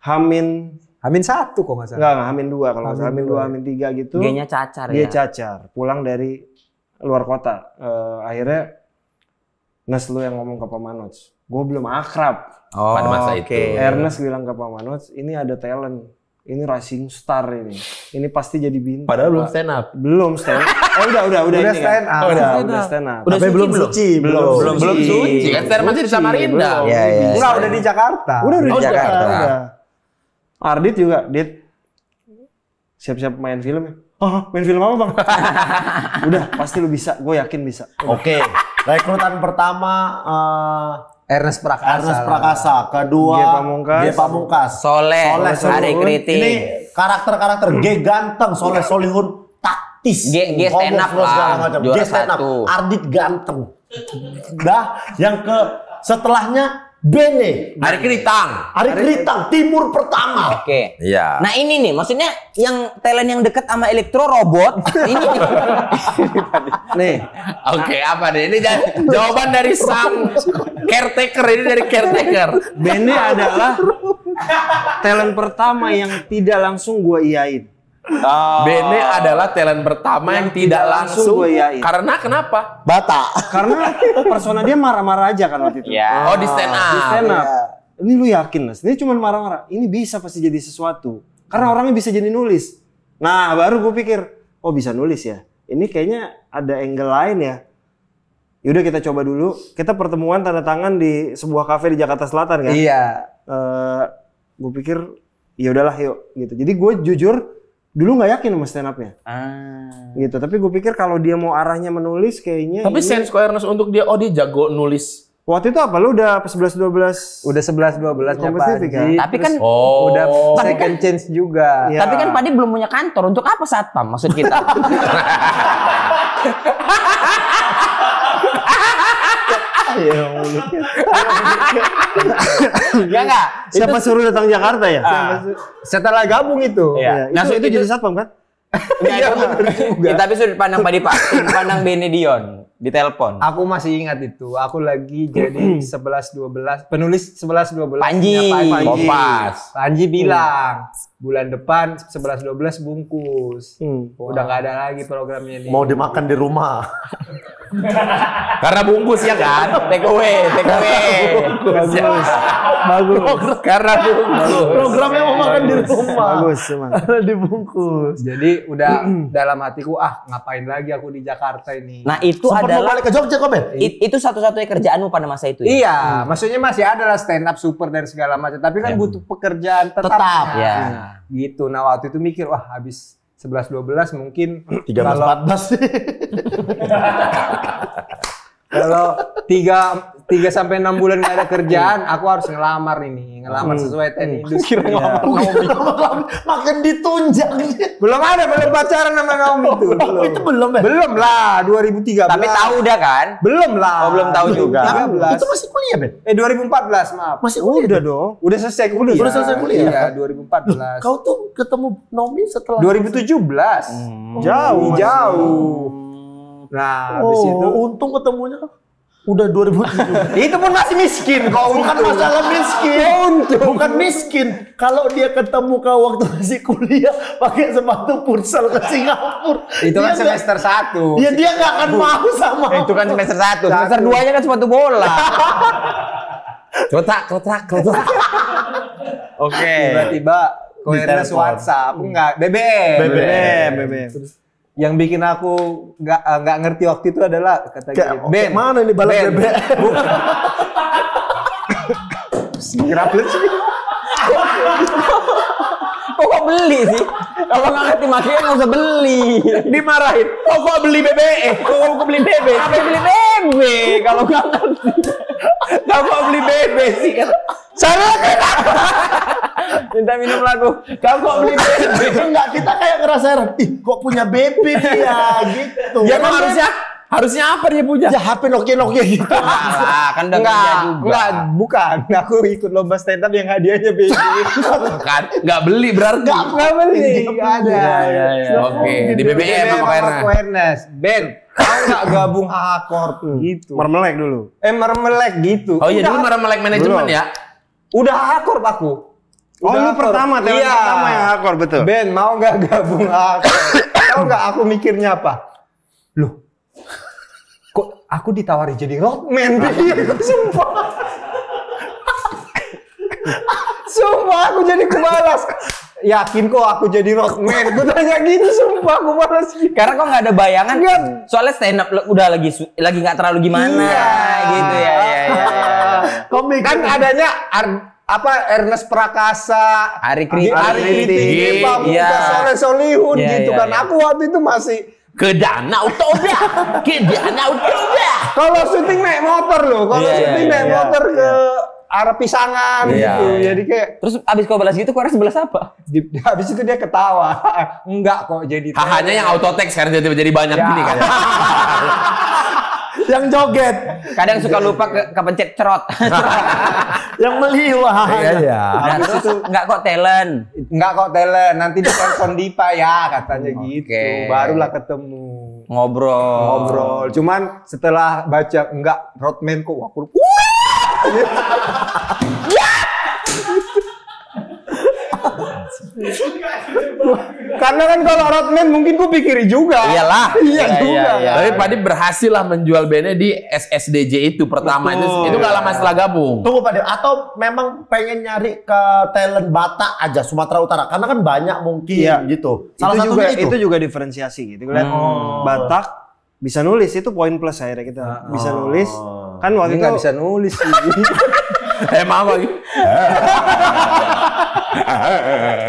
Speaker 1: Hamin 1 kok nggak salah. Enggak, Hamin 2 kalau nggak salah. Hamin 2, Hamin 3 gitu.
Speaker 2: G-nya cacar
Speaker 1: dia cacar, pulang dari luar kota. Akhirnya Nes lu yang ngomong ke Pak Manoj. Gue belum akrab.
Speaker 4: Pada masa itu.
Speaker 1: Ernest bilang ke Pak Manoj, ini ada talent. Ini rising star ini. Ini pasti jadi bintang.
Speaker 4: Padahal belum stand up.
Speaker 1: Belum stand up. Udah ini
Speaker 6: stand
Speaker 1: kan.
Speaker 6: up.
Speaker 1: Udah stand up.
Speaker 6: Tapi belum suci.
Speaker 4: Belum suci. Kan stand up masih di Samarinda.
Speaker 2: Iya.
Speaker 6: Enggak, udah di Jakarta.
Speaker 1: Udah di
Speaker 4: Jakarta.
Speaker 1: Udah. Ardit juga, siap-siap main film ya. Main film apa bang? Udah, pasti lu bisa. Gue yakin bisa.
Speaker 3: Oke. Rekrutan pertama
Speaker 6: Ernest Prakasa.
Speaker 3: Kedua
Speaker 1: G Pamungkas.
Speaker 2: Soleh. Ari Keriting.
Speaker 3: Ini karakter G ganteng, Solihun taktis.
Speaker 2: G stand up lah.
Speaker 3: G stand up. Ardit ganteng. Dah, yang setelahnya Bene.
Speaker 4: Ari Keriting,
Speaker 3: Timur Pertama.
Speaker 2: Oke.
Speaker 4: Iya.
Speaker 2: Nah ini nih, maksudnya yang talent yang dekat sama Elektro Robot ini.
Speaker 1: Nih.
Speaker 4: Oke, apa nih? Ini jawaban dari sang caretaker, ini dari caretaker.
Speaker 1: Bene adalah talent pertama yang tidak langsung gue iyain.
Speaker 4: Bene adalah talent pertama yang tidak langsung.
Speaker 1: Gue iyain.
Speaker 4: Karena kenapa?
Speaker 3: Bata.
Speaker 1: Karena persona dia marah-marah aja kan waktu itu.
Speaker 2: Ya.
Speaker 4: Oh, di stand up.
Speaker 1: Di stand up. Ini lu yakin, Mas? Ini cuma marah-marah. Ini bisa pasti jadi sesuatu. Karena orangnya bisa jadi nulis. Nah, baru gue pikir, oh bisa nulis ya. Ini kayaknya ada angle lain ya. Yaudah kita coba dulu. Kita pertemuan tanda tangan di sebuah kafe di Jakarta Selatan kan.
Speaker 6: Iya.
Speaker 1: Gue pikir, ya udahlah yuk gitu. Jadi gue jujur dulu nggak yakin sama stand up-nya. Gitu. Tapi gue pikir kalau dia mau arahnya menulis kayaknya.
Speaker 4: Tapi sense awareness untuk dia, dia jago nulis.
Speaker 1: Waktu itu apa? Lu udah 11-12?
Speaker 6: Udah 11-12 nya
Speaker 1: Kompas TV kan?
Speaker 2: Tapi kan
Speaker 6: udah second chance juga.
Speaker 1: Ya.
Speaker 2: Tapi kan Padi belum punya kantor. Untuk apa satpam maksud kita? Enggak.
Speaker 1: Siapa suruh datang Jakarta ya?
Speaker 6: Setelah gabung itu.
Speaker 2: Iya.
Speaker 1: Nah, itu jadi satpam kan?
Speaker 2: Iya, tapi sudut pandang Padi Pak, sudut pandang Benedion di telepon.
Speaker 6: Aku masih ingat itu. Aku lagi jadi 11-12 penulis 11-12.
Speaker 2: Panji.
Speaker 4: Kompas.
Speaker 6: Panji bilang bulan depan 11-12 bungkus. Udah nggak ada lagi programnya nih.
Speaker 3: Mau dimakan di rumah.
Speaker 4: Karena bungkus ya kan?
Speaker 2: Take away.
Speaker 1: Bagus.
Speaker 4: Karena bungkus.
Speaker 3: Programnya mau makan di rumah.
Speaker 1: Bagus emang.
Speaker 3: Karena dibungkus.
Speaker 6: Jadi udah dalam hatiku ngapain lagi aku di Jakarta ini.
Speaker 2: Nah, itu
Speaker 3: Sempat mau
Speaker 2: adalah
Speaker 3: balik ke Jogja kok, Ben?
Speaker 2: itu satu-satunya kerjaanmu pada masa itu ya?
Speaker 6: Iya, maksudnya masih ada lah stand up super dan segala macam. Tapi kan butuh pekerjaan tetap.
Speaker 2: Ya.
Speaker 6: Gitu. Nah waktu itu mikir, habis 11-12 mungkin
Speaker 3: 13-14 sih.
Speaker 6: Kalau 3 sampai 6 bulan nggak ada kerjaan, aku harus ngelamar sesuai teknik industri. Ngelamar Naomi.
Speaker 3: Makin ditunjang.
Speaker 6: Belum pacaran sama Naomi itu.
Speaker 3: Itu belum ya?
Speaker 6: Belum lah, 2013.
Speaker 2: Tapi tahu udah kan?
Speaker 6: Belum lah.
Speaker 2: Oh, belum tahu juga.
Speaker 6: 2013.
Speaker 3: Itu masih kuliah, Ben?
Speaker 6: 2014, maaf.
Speaker 3: Masih kuliah.
Speaker 1: Udah dong.
Speaker 6: Udah selesai kuliah.
Speaker 3: Udah selesai kuliah?
Speaker 6: Iya, 2014.
Speaker 3: Kau tuh ketemu Naomi setelah
Speaker 6: 2017. Jauh. Nah, habis itu
Speaker 3: untung ketemunya udah 2007.
Speaker 6: itu pun masih miskin kok.
Speaker 3: Bukan masalah miskin. Bukan miskin. Kalau dia ketemu kau waktu masih kuliah pakai sepatu futsal ke Singapura.
Speaker 6: Itu kan semester 1.
Speaker 3: Ya dia nggak akan mau sama.
Speaker 2: Itu kan semester 1. Semester 2-nya kan sepatu bola. Kotak. Oke.
Speaker 6: Tiba-tiba Koernes WhatsApp, enggak BBM. Yang bikin aku nggak ngerti waktu itu adalah kata gitu. Ben,
Speaker 3: mana ini balap BBM?
Speaker 6: Graplet sih.
Speaker 2: Kok beli sih? Kalau nggak ngerti makanya nggak usah beli.
Speaker 6: Dimarahin. Kok beli BBM? Kok beli BB?
Speaker 2: Apa beli BB? Kalau nggak ngerti.
Speaker 6: Kok beli BB sih? Salah kan?
Speaker 2: Minta minum lagu.
Speaker 6: Kau kok beli BB?
Speaker 3: Enggak, kita kayak ngerasa heran. Ih, kok punya BB dia gitu.
Speaker 6: Ya kan harusnya apa dia punya?
Speaker 3: Ya HP Nokia gitu.
Speaker 2: Kan udah kerja juga.
Speaker 6: Enggak, bukan. Aku ikut lomba stand up yang hadiahnya BB.
Speaker 4: Bukan, nggak beli berarti.
Speaker 6: Nggak beli. Nggak ada.
Speaker 4: Oke, di BBM sama
Speaker 6: Koernes. Ben, kau nggak gabung Hakor gitu.
Speaker 1: Mermelek dulu.
Speaker 6: Mermelek gitu.
Speaker 4: Oh iya, dulu Mermelek manajemen
Speaker 1: Belum.
Speaker 4: ya.
Speaker 6: Udah Hakor aku.
Speaker 1: Oh, lu pertama, talent pertama yang Hakor, betul.
Speaker 6: Ben, mau nggak gabung Hakor? Tahu nggak aku mikirnya apa? Loh, kok aku ditawari jadi roadman? Sumpah. Sumpah aku jadi kebalas. Yakin kok aku jadi roadman? Gue tanya gitu, sumpah aku balas gitu.
Speaker 2: Karena kok nggak ada bayangan. Soalnya stand up udah lagi nggak terlalu gimana gitu ya.
Speaker 3: Komik
Speaker 6: Kan adanya Ernest Prakasa,
Speaker 2: Hari Kritik,
Speaker 6: Pak
Speaker 2: iya.
Speaker 6: Soleh Solihun
Speaker 2: Iya,
Speaker 6: gitu
Speaker 2: iya,
Speaker 6: kan.
Speaker 2: iya.
Speaker 6: Aku waktu itu masih
Speaker 4: Ke Danau Toba.
Speaker 6: kalau syuting naik motor loh. Kalau
Speaker 2: Iya,
Speaker 6: syuting
Speaker 2: iya,
Speaker 6: naik
Speaker 2: iya.
Speaker 6: motor ke arah Pisangan gitu. Jadi kayak
Speaker 2: Terus abis kau balas gitu, kau harus balas apa?
Speaker 6: habis itu dia ketawa. Enggak kok jadi
Speaker 4: Hahanya yang autotext sekarang jadi banyak gini kan.
Speaker 3: yang joget,
Speaker 2: Kadang suka lupa kepencet cerot.
Speaker 3: yang meliwah.
Speaker 6: Iya.
Speaker 2: Nah, terus nggak kok talent.
Speaker 6: Enggak kok talent, nanti ditelepon Dipa ya katanya gitu.
Speaker 2: Oke.
Speaker 6: Barulah ketemu.
Speaker 2: Ngobrol.
Speaker 6: Cuman setelah baca enggak roadman kok aku karena kan kalau roadman mungkin ku pikiri juga.
Speaker 2: Iyalah.
Speaker 6: Iya juga.
Speaker 4: Tapi Padi berhasil lah menjual bandnya di SSDJ itu pertama.
Speaker 1: Betul.
Speaker 4: Itu nggak lama setelah gabung.
Speaker 3: Tunggu Pak De, atau memang pengen nyari ke talent Batak aja Sumatera Utara karena kan banyak mungkin
Speaker 1: Iya.
Speaker 3: gitu. Salah
Speaker 1: Itu juga,
Speaker 3: satunya itu.
Speaker 1: juga diferensiasi gitu. Lihat Batak bisa nulis, itu poin plus akhirnya kita bisa nulis. Kan waktu
Speaker 6: Ini
Speaker 1: itu
Speaker 6: nggak bisa nulis sih.
Speaker 4: Maaf lagi.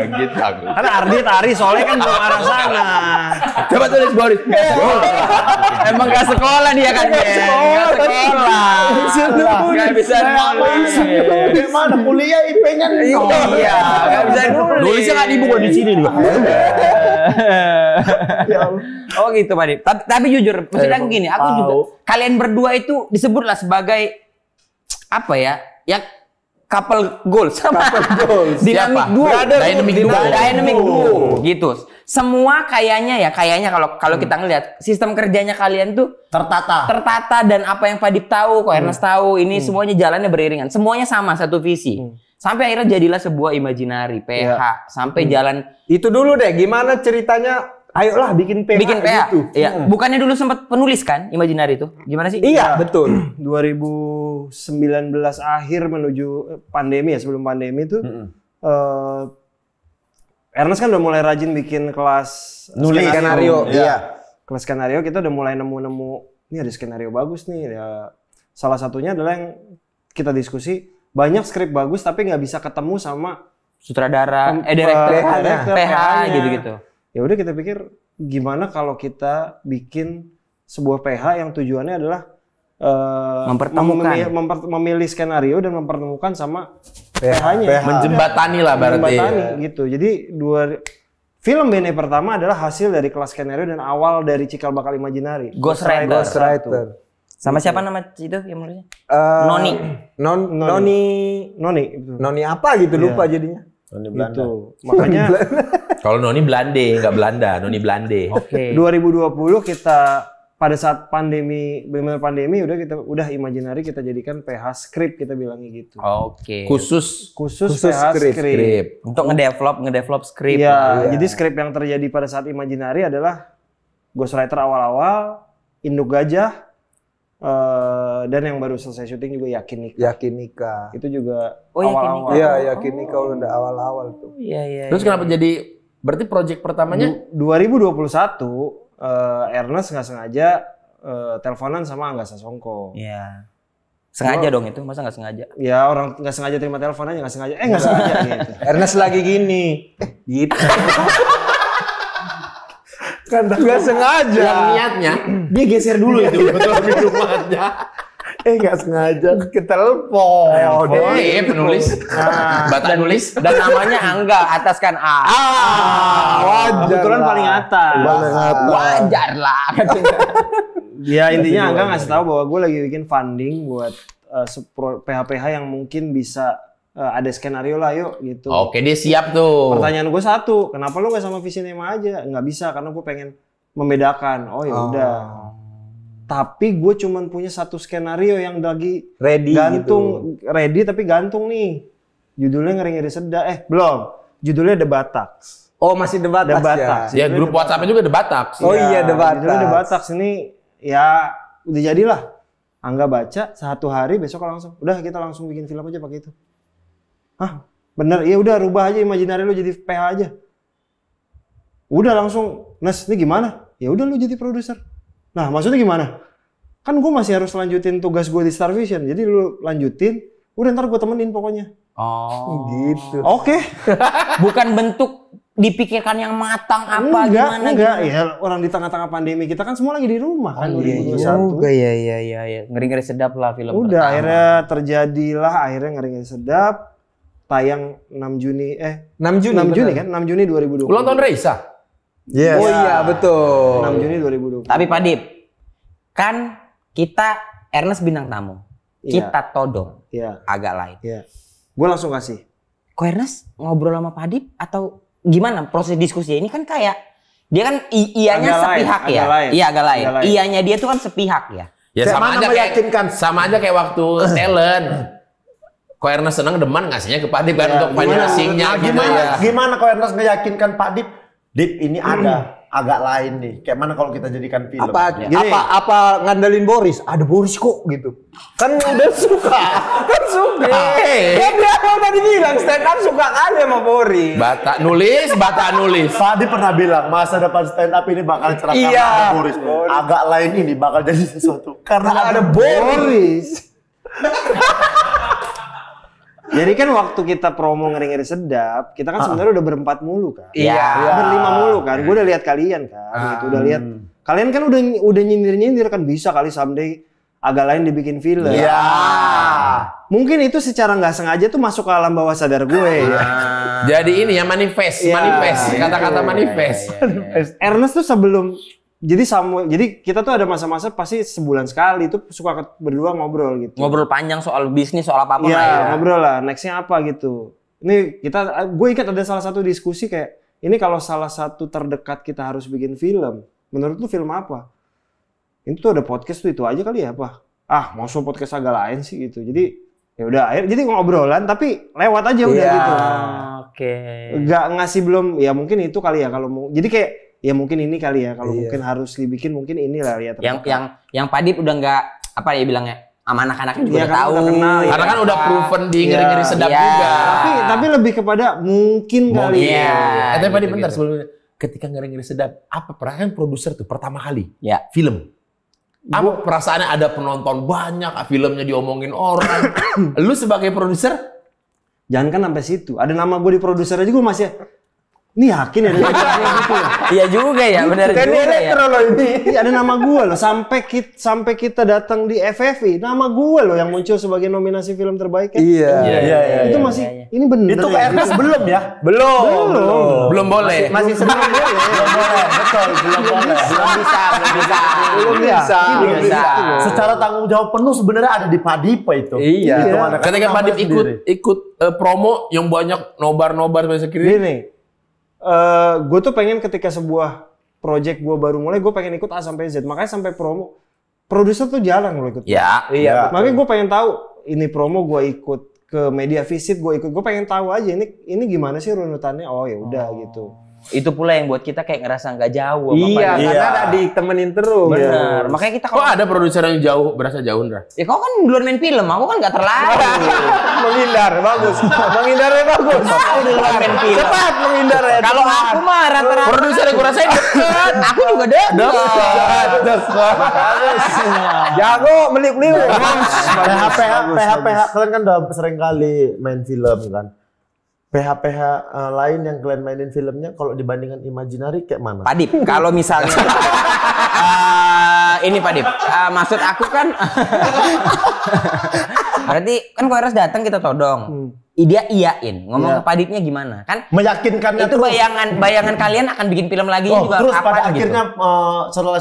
Speaker 4: Gitu aku.
Speaker 1: karena Ardi tari soalnya kan belum arah sana.
Speaker 4: Coba tulis Boris.
Speaker 2: Emang gak sekolah dia kan, Gak sekolah. Gak bisa nulis.
Speaker 3: Gimana kuliah IP-nya nih?
Speaker 2: Iya, gak bisa nulis.
Speaker 4: Nulisnya nggak di buku di sini nih.
Speaker 2: Oh gitu Pak De. Tapi jujur, maksudnya gini, aku juga kalian berdua itu disebutlah sebagai apa ya? Ya couple goals. Dynamic duo. Dynamic duo gitu. Semua kayaknya kalau kita ngelihat sistem kerjanya kalian tuh tertata dan apa yang Pak Dip tahu, kok Ernest tahu, ini semuanya jalannya beriringan. Semuanya sama satu visi. Sampai akhirnya jadilah sebuah imajinari PH sampai jalan
Speaker 6: Itu dulu deh, gimana ceritanya? Ayolah bikin PH.
Speaker 2: bikin PH.
Speaker 6: Gitu.
Speaker 2: Iya. Bukannya dulu sempat penulis kan imajinari itu? Gimana sih?
Speaker 6: Iya, betul.
Speaker 1: 2019 akhir menuju pandemi ya, sebelum pandemi itu Ernest kan udah mulai rajin bikin kelas
Speaker 6: Nulis skenario.
Speaker 1: Iya. Kelas skenario kita udah mulai nemu-nemu ini ada skenario bagus nih ya. Salah satunya adalah yang kita diskusi banyak skrip bagus tapi nggak bisa ketemu sama
Speaker 2: Sutradara, director, PH gitu-gitu.
Speaker 1: Ya udah kita pikir gimana kalau kita bikin sebuah PH yang tujuannya adalah memilih skenario dan mempertemukan sama PH-nya.
Speaker 4: Menjembatani lah berarti.
Speaker 1: Menjembatani gitu. Jadi film Bene pertama adalah hasil dari kelas skenario dan awal dari Cikal Bakal Imaginary.
Speaker 6: Ghostwriter.
Speaker 2: Sama siapa nama itu yang mulanya?
Speaker 6: Noni apa gitu lupa jadinya.
Speaker 1: Noni Belanda. Gitu. Makanya
Speaker 4: kalau Noni Belande, nggak Belanda, Noni Belande.
Speaker 2: Oke.
Speaker 1: 2020 kita pada saat benar pandemi udah Imaginary kita jadikan PH script kita bilangnya gitu.
Speaker 2: Oke.
Speaker 4: Khusus
Speaker 1: PH script.
Speaker 2: Untuk ngedevelop script.
Speaker 1: Iya, jadi script yang terjadi pada saat Imaginary adalah Ghostwriter awal-awal, Induk Gajah, dan yang baru selesai syuting juga Yakin Nikah. Itu juga awal-awal.
Speaker 6: Iya, Yakin Nikah udah awal-awal tuh.
Speaker 2: Iya.
Speaker 4: Terus kenapa jadi berarti project pertamanya
Speaker 1: 2021 Ernest nggak sengaja teleponan sama Angga Sasongko.
Speaker 2: Iya. Sengaja dong itu, masa nggak sengaja?
Speaker 1: Ya orang nggak sengaja terima telepon aja nggak sengaja. Nggak sengaja gitu.
Speaker 6: Ernest lagi gini. Gitu. Kan nggak sengaja.
Speaker 4: yang niatnya dia geser dulu itu betul minumannya.
Speaker 6: Nggak sengaja ke telepon.
Speaker 4: Penulis. Batak nulis.
Speaker 2: Dan namanya Angga, atas kan A.
Speaker 6: Wajar.
Speaker 1: Kebetulan
Speaker 6: lah.
Speaker 1: paling atas.
Speaker 2: Wajar lah katanya.
Speaker 1: Ya intinya Angga ngasih tahu bahwa gue lagi bikin funding buat PH-PH yang mungkin bisa ada skenario lah yuk gitu.
Speaker 4: Oke, dia siap tuh.
Speaker 1: Pertanyaan gue satu, kenapa lu nggak sama Visinema aja? Nggak bisa karena gue pengen membedakan. Oh ya udah. Tapi gue cuman punya satu skenario yang lagi
Speaker 6: Ready
Speaker 1: gantung, ready tapi gantung nih. Judulnya Ngeri-Ngeri Sedap. Belum. Judulnya The Bataks.
Speaker 6: Oh masih The Bataks
Speaker 4: Ya
Speaker 6: ya?
Speaker 4: grup WhatsApp-nya juga The Bataks.
Speaker 6: Oh iya The Bataks.
Speaker 1: Judulnya The Bataks ini ya udah jadilah. Angga baca satu hari besok langsung. Udah kita langsung bikin film aja pakai itu. Hah? Bener? Ya udah rubah aja Imaginary lu jadi PH aja. Udah langsung. Nes, ini gimana? Ya udah lu jadi produser. Nah, maksudnya gimana? Kan gue masih harus lanjutin tugas gue di Star Vision. Jadi lu lanjutin, udah ntar gue temenin pokoknya.
Speaker 2: Oh.
Speaker 6: Gitu.
Speaker 1: Oke.
Speaker 2: Bukan bentuk dipikirkan yang matang apa
Speaker 1: Enggak.
Speaker 2: gimana.
Speaker 1: Ya orang di tengah-tengah pandemi kita kan semua lagi di rumah kan. 2021.
Speaker 2: Iya. Ngeri-ngeri sedap lah film
Speaker 1: Udah
Speaker 2: pertama.
Speaker 1: akhirnya terjadilah Ngeri-Ngeri Sedap. Tayang 6 Juni
Speaker 6: 6 Juni
Speaker 1: kan? 6 Juni 2020.
Speaker 4: Ulang tahun Reisa.
Speaker 6: Yes. Oh iya betul.
Speaker 1: 6 Juni 2020.
Speaker 2: Tapi Pak Dip, kan kita Ernest bintang tamu.
Speaker 1: Iya.
Speaker 2: Kita todong.
Speaker 1: Iya.
Speaker 2: Agak lain.
Speaker 1: Iya. Gue langsung kasih.
Speaker 2: Kok Ernest ngobrol sama Pak Dip atau gimana proses diskusi ini kan kayak dia kan ianya
Speaker 1: Agak
Speaker 2: sepihak
Speaker 1: lain,
Speaker 2: ya.
Speaker 1: agak lain.
Speaker 2: Iya agak lain.
Speaker 1: Agak lain.
Speaker 2: Ianya dia tuh kan sepihak ya.
Speaker 4: Ya
Speaker 6: Kayak
Speaker 4: sama
Speaker 6: mana
Speaker 4: aja
Speaker 6: meyakinkan?
Speaker 4: sama aja kayak waktu talent. Kok Ernest seneng deman ngasihnya ke Pak Dip kan untuk financingnya gitu ya.
Speaker 3: Gimana kalau Ernest meyakinkan Pak Dip? Dip ini ada agak lain nih. Kayak mana kalau kita jadikan film?
Speaker 6: Apa ngandelin Boris? Ada Boris kok gitu. Kan udah suka. Kan suka. Kan dia tadi bilang stand up suka kali sama Boris.
Speaker 4: Batak nulis.
Speaker 3: Pak Dip pernah bilang masa depan stand up ini bakal cerah
Speaker 6: Iya.
Speaker 3: sama Boris. Agak lain ini bakal jadi sesuatu. Karena ada Boris.
Speaker 1: Jadi kan waktu kita promo Ngeri-Ngeri Sedap, kita kan sebenarnya udah berempat mulu kan.
Speaker 2: Iya.
Speaker 1: Berlima mulu kan. Gue udah lihat kalian kan. Gitu. Udah lihat. Kalian kan udah nyindir-nyindir kan bisa kali someday agak lain dibikin film.
Speaker 3: Iya.
Speaker 1: Mungkin itu secara nggak sengaja tuh masuk ke alam bawah sadar gue. Ya.
Speaker 4: Jadi ini ya manifest. Kata-kata manifest.
Speaker 1: Ernest tuh sebelum jadi kita tuh ada masa-masa pasti sebulan sekali tuh suka berdua ngobrol gitu.
Speaker 2: Ngobrol panjang soal bisnis, soal apa-apa
Speaker 1: Iya,
Speaker 2: lah ya.
Speaker 1: ngobrol lah. Nextnya apa gitu. Ini gue ingat ada salah satu diskusi kayak ini kalau salah satu terdekat kita harus bikin film. Menurut lu film apa? Ini tuh ada podcast tuh itu aja kali ya apa? Maksud podcast agak lain sih gitu. Jadi ya udah jadi ngobrolan tapi lewat aja udah gitu.
Speaker 2: Oke.
Speaker 1: Nggak ngasih belum ya mungkin itu kali ya kalau mau. Jadi kayak ya mungkin ini kali ya kalau mungkin harus dibikin mungkin inilah ya.
Speaker 2: Yang Pak Dip udah nggak apa ya bilangnya sama anak-anaknya juga udah
Speaker 1: kan
Speaker 2: tahu.
Speaker 1: udah kenal,
Speaker 4: Karena kan udah proven di Ngeri-Ngeri Sedap
Speaker 2: Iya.
Speaker 4: juga.
Speaker 1: Tapi lebih kepada mungkin kali.
Speaker 2: Iya.
Speaker 4: Tapi Pak Dip
Speaker 2: gitu,
Speaker 4: bentar
Speaker 2: gitu.
Speaker 4: sebelumnya. Ketika Ngeri-Ngeri Sedap, apa perasaan produser tuh pertama kali?
Speaker 2: Ya.
Speaker 4: Film. Apa perasaannya ada penonton banyak, filmnya diomongin orang. Lu sebagai produser,
Speaker 1: Jangan kan sampai situ. Ada nama gue di produser aja gue masih Ini yakin ya ada gitu ya?
Speaker 2: Iya juga ya, benar juga ya.
Speaker 6: Elektro loh ini.
Speaker 1: Iya, ada nama gue loh. Sampai kita datang di FFI, nama gue loh yang muncul sebagai nominasi film terbaik ya.
Speaker 6: Iya.
Speaker 1: Itu masih ini bener.
Speaker 3: Itu
Speaker 1: ya?
Speaker 3: KRS belum ya?
Speaker 4: Belum boleh.
Speaker 6: Masih sebelum boleh.
Speaker 3: Belum boleh, betul, belum boleh.
Speaker 2: Belum bisa.
Speaker 6: Belum bisa.
Speaker 2: Belum bisa.
Speaker 3: Secara tanggung jawab penuh sebenarnya ada di Padipa itu.
Speaker 6: Iya.
Speaker 3: Itu mana-
Speaker 4: Ketika
Speaker 3: nama
Speaker 4: Padip
Speaker 3: sendiri.
Speaker 4: ikut promo yang banyak nobar seperti security.
Speaker 1: Gini, gue tuh pengen ketika sebuah project gue baru mulai, gue pengen ikut A sampai Z. Makanya sampai promo, produser tuh jarang lo ikut.
Speaker 2: Ya.
Speaker 6: Iya.
Speaker 1: Makanya gue pengen tahu, ini promo gue ikut ke media visit, gue pengen tahu aja ini gimana sih runutannya. Oh ya udah gitu.
Speaker 2: Itu pula yang buat kita kayak ngerasa nggak jauh. sama
Speaker 6: Iya,
Speaker 2: Padip.
Speaker 6: karena ada ditemenin terus.
Speaker 2: Bener. Makanya kita
Speaker 4: Kok ada produser yang jauh, berasa jauh, Ndra?
Speaker 2: Ya kau kan duluan main film, aku kan nggak terlalu.
Speaker 6: Menghindar, bagus. Menghindarnya bagus.
Speaker 2: Aku duluan main film.
Speaker 6: Cepat menghindarnya.
Speaker 2: Kalau aku mah rata-rata.
Speaker 4: Produser yang gue rasain deket.
Speaker 2: Aku juga deket.
Speaker 6: Jago meliuk-liuk.
Speaker 3: PH kalian kan udah sering kali main film kan. PH lain yang kalian mainin filmnya kalau dibandingkan Imaginary kayak mana?
Speaker 2: Padip, kalau misalnya ini Padip, maksud aku kan berarti kan KRS datang kita todong. Dia iyain, ngomong ke Padipnya gimana? Kan
Speaker 3: Meyakinkannya
Speaker 2: itu bayangan kalian akan bikin film lagi juga
Speaker 3: terus
Speaker 2: kapan
Speaker 3: pada
Speaker 2: gitu.
Speaker 3: akhirnya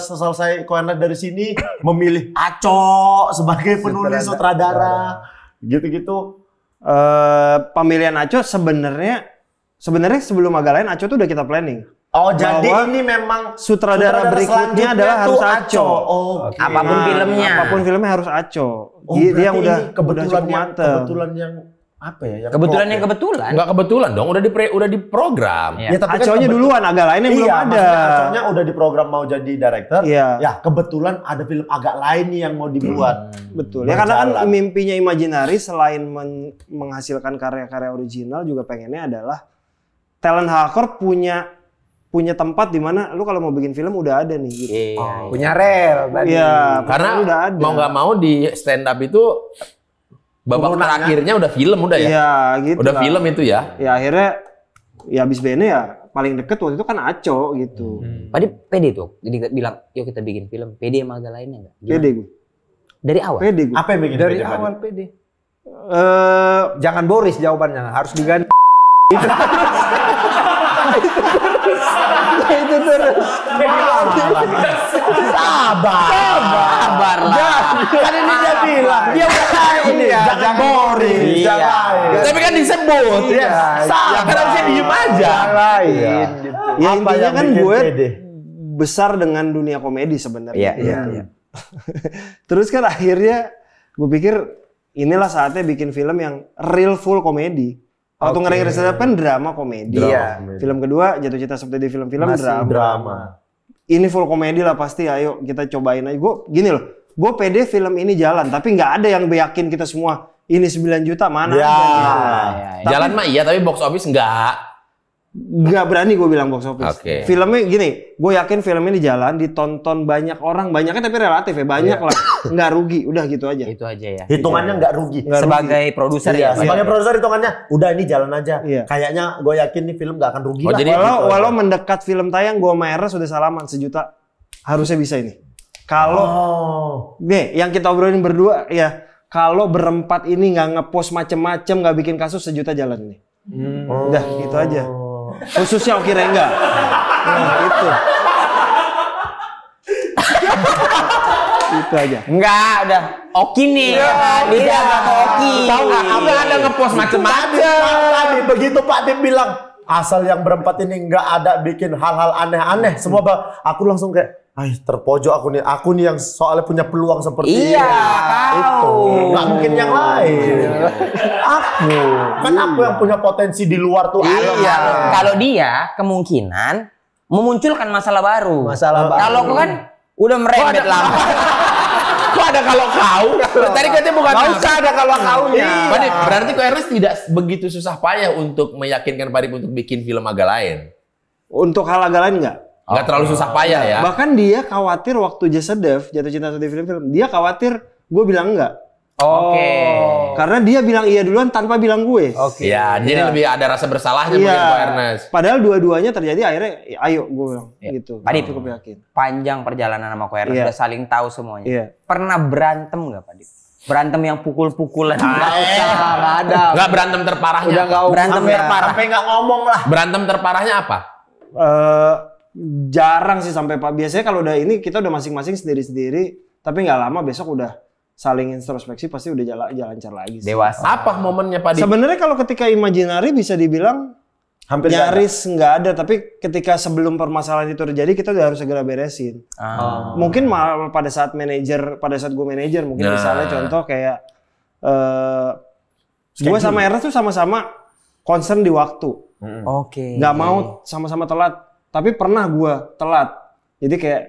Speaker 3: selesai Koenrat dari sini memilih Aco sebagai penulis sutradara gitu-gitu.
Speaker 1: Pemilihan Aco sebenarnya sebelum Agalain Aco tuh udah kita planning.
Speaker 3: Oh, jadi
Speaker 1: Bahwa
Speaker 3: ini memang
Speaker 1: sutradara berikutnya adalah harus Aco.
Speaker 3: Oke.
Speaker 2: Apapun filmnya.
Speaker 1: Apapun filmnya harus Aco.
Speaker 3: Oh,
Speaker 1: Dia yang
Speaker 3: berarti
Speaker 1: udah
Speaker 3: kebetulan
Speaker 1: cukup
Speaker 3: yang
Speaker 1: mateng.
Speaker 3: kebetulan yang apa ya? Yang
Speaker 2: Kebetulan
Speaker 3: plot
Speaker 2: yang
Speaker 3: ya?
Speaker 2: kebetulan.
Speaker 4: Enggak kebetulan dong, udah di program.
Speaker 2: Iya.
Speaker 3: Ya, tapi kan
Speaker 1: Aconya duluan, Agalain yang belum
Speaker 3: iya,
Speaker 1: ada.
Speaker 3: maksudnya Aconya udah di program mau jadi director.
Speaker 1: Iya.
Speaker 3: Ya, kebetulan ada film agak lain nih yang mau dibuat.
Speaker 1: Betul. Ya karena kan
Speaker 3: Berjalan.
Speaker 1: mimpinya Imaginary selain menghasilkan karya-karya original juga pengennya adalah talent hardcore punya tempat di mana lu kalau mau bikin film udah ada nih gitu.
Speaker 2: Iya.
Speaker 6: Punya rel.
Speaker 1: Iya,
Speaker 4: Karena
Speaker 1: udah ada.
Speaker 4: mau nggak mau di stand up itu babak terakhirnya udah film udah ya.
Speaker 1: Iya, gitu.
Speaker 4: Udah
Speaker 1: lah.
Speaker 4: film itu ya.
Speaker 1: Ya akhirnya ya abis BN ya paling deket waktu itu kan Aco gitu.
Speaker 2: Padip pede tuh. Jadi bilang, yuk kita bikin film. Pede sama agak lainnya enggak?
Speaker 1: Pede gue.
Speaker 2: Dari awal.
Speaker 1: Pede gue.
Speaker 3: Apa yang bikin
Speaker 6: Dari
Speaker 3: pede, Pak?
Speaker 6: awal PD.
Speaker 1: Jangan
Speaker 6: Jangan Boris jawabannya, harus diganti. Itu terus.
Speaker 2: Sabar lah.
Speaker 3: Kan ini dia bilang, dia udah ini ya, jangan boring.
Speaker 2: Iya.
Speaker 4: Tapi kan disebut.
Speaker 3: Iya.
Speaker 4: Kan harusnya diem aja.
Speaker 6: Yang lain gitu.
Speaker 1: Ya
Speaker 3: Apa
Speaker 1: intinya
Speaker 3: yang
Speaker 1: kan
Speaker 3: bikin
Speaker 1: gue
Speaker 3: pede?
Speaker 1: besar dengan dunia komedi sebenarnya.
Speaker 2: Iya.
Speaker 1: Terus kan akhirnya gue pikir inilah saatnya bikin film yang real full komedi. Waktu ngeri-ngeri sedap kan drama komedi.
Speaker 6: Iya.
Speaker 1: Film kedua Jatuh Cinta Seperti di Film-film
Speaker 3: Masih drama.
Speaker 1: Ini full komedi lah pasti, ayo kita cobain aja. Gue gini loh, gue pede film ini jalan, tapi nggak ada yang yakin kita semua ini 9 juta mana
Speaker 3: Ya.
Speaker 1: ada gitu.
Speaker 2: Tapi-
Speaker 4: Jalan mah iya, tapi box office enggak.
Speaker 1: Nggak berani gue bilang box office.
Speaker 4: Oke.
Speaker 1: Filmnya gini, gue yakin film ini jalan, ditonton banyak orang, banyaknya tapi relatif ya, banyak lah. Nggak rugi, udah gitu aja.
Speaker 2: Itu aja ya.
Speaker 3: Hitungannya nggak rugi.
Speaker 2: Sebagai produser
Speaker 3: Iya,
Speaker 2: ya.
Speaker 3: sebagai produser hitungannya udah ini jalan aja.
Speaker 1: Iya.
Speaker 3: Kayaknya gue yakin nih film nggak akan rugi
Speaker 4: Oh,
Speaker 3: lah.
Speaker 4: jadi-
Speaker 1: Walau mendekat film tayang, gue sama Eres sudah salaman 1 juta. Harusnya bisa ini. Kalau nih yang kita obrolin berdua ya, kalau berempat ini nggak ngepost macem-macem, nggak bikin kasus 1 juta jalan nih. Udah gitu aja. Khususnya Oki Rengga. Nah, itu. Itu aja.
Speaker 2: Enggak, udah. Oki nih. Dijaga ke Oki.
Speaker 3: Tahu nggak?
Speaker 4: Apa ada ngepost macem-macem.
Speaker 3: Tadi begitu Pak Dim bilang asal yang berempat ini nggak ada bikin hal-hal aneh-aneh. Semua aku langsung kayak, terpojok aku nih yang soalnya punya peluang seperti
Speaker 2: Iya,
Speaker 3: ini. Itu nggak mungkin yang lain. Kan aku yang punya potensi di luar tuh.
Speaker 2: Kalau dia kemungkinan memunculkan masalah baru.
Speaker 6: Masalah baru.
Speaker 2: Kalau aku kan udah merembet lama.
Speaker 4: Kok ada kalau kau? Tadi katanya bukan.
Speaker 6: Nggak usah ada kalau kaunya.
Speaker 4: Padip, berarti kok Ernest tidak begitu susah payah untuk meyakinkan Padip untuk bikin film agak lain.
Speaker 1: Untuk hal agak lain nggak?
Speaker 4: Nggak terlalu susah payah ya.
Speaker 1: Bahkan dia khawatir waktu Jasa Dev, Jatuh Cinta di film-film, dia khawatir gue bilang enggak.
Speaker 2: Oke.
Speaker 1: Karena dia bilang iya duluan tanpa bilang gue.
Speaker 6: Oke.
Speaker 4: Ya, jadi lebih ada rasa bersalahnya mungkin Pak Ernest.
Speaker 1: Padahal dua-duanya terjadi akhirnya ayo gue bilang gitu.
Speaker 2: Pak Dit,
Speaker 1: cukup yakin.
Speaker 2: Panjang perjalanan sama Ko Ernest, udah saling tahu semuanya.
Speaker 1: Iya.
Speaker 2: Pernah berantem nggak Pak Dit? Berantem yang pukul-pukulan.
Speaker 6: Nggak ada.
Speaker 4: Enggak berantem terparahnya.
Speaker 6: Udah nggak
Speaker 2: Berantem terparah.
Speaker 3: Sampai nggak ngomong lah.
Speaker 4: Berantem terparahnya apa?
Speaker 1: Jarang sih sampai Pak. Biasanya kalau udah ini kita udah masing-masing sendiri-sendiri, tapi nggak lama besok udah saling introspeksi pasti udah jalan lancar lagi sih.
Speaker 2: Dewasa.
Speaker 4: Apa momennya Pak Dit?
Speaker 1: Sebenarnya kalau ketika imaginary bisa dibilang
Speaker 3: Hampir
Speaker 1: nyaris nggak ada, tapi ketika sebelum permasalahan itu terjadi kita udah harus segera beresin. Mungkin malah pada saat gue manajer mungkin misalnya contoh kayak gue sama Ernest tuh sama-sama concern di waktu.
Speaker 2: Oke.
Speaker 1: Nggak mau sama-sama telat, tapi pernah gue telat. Jadi kayak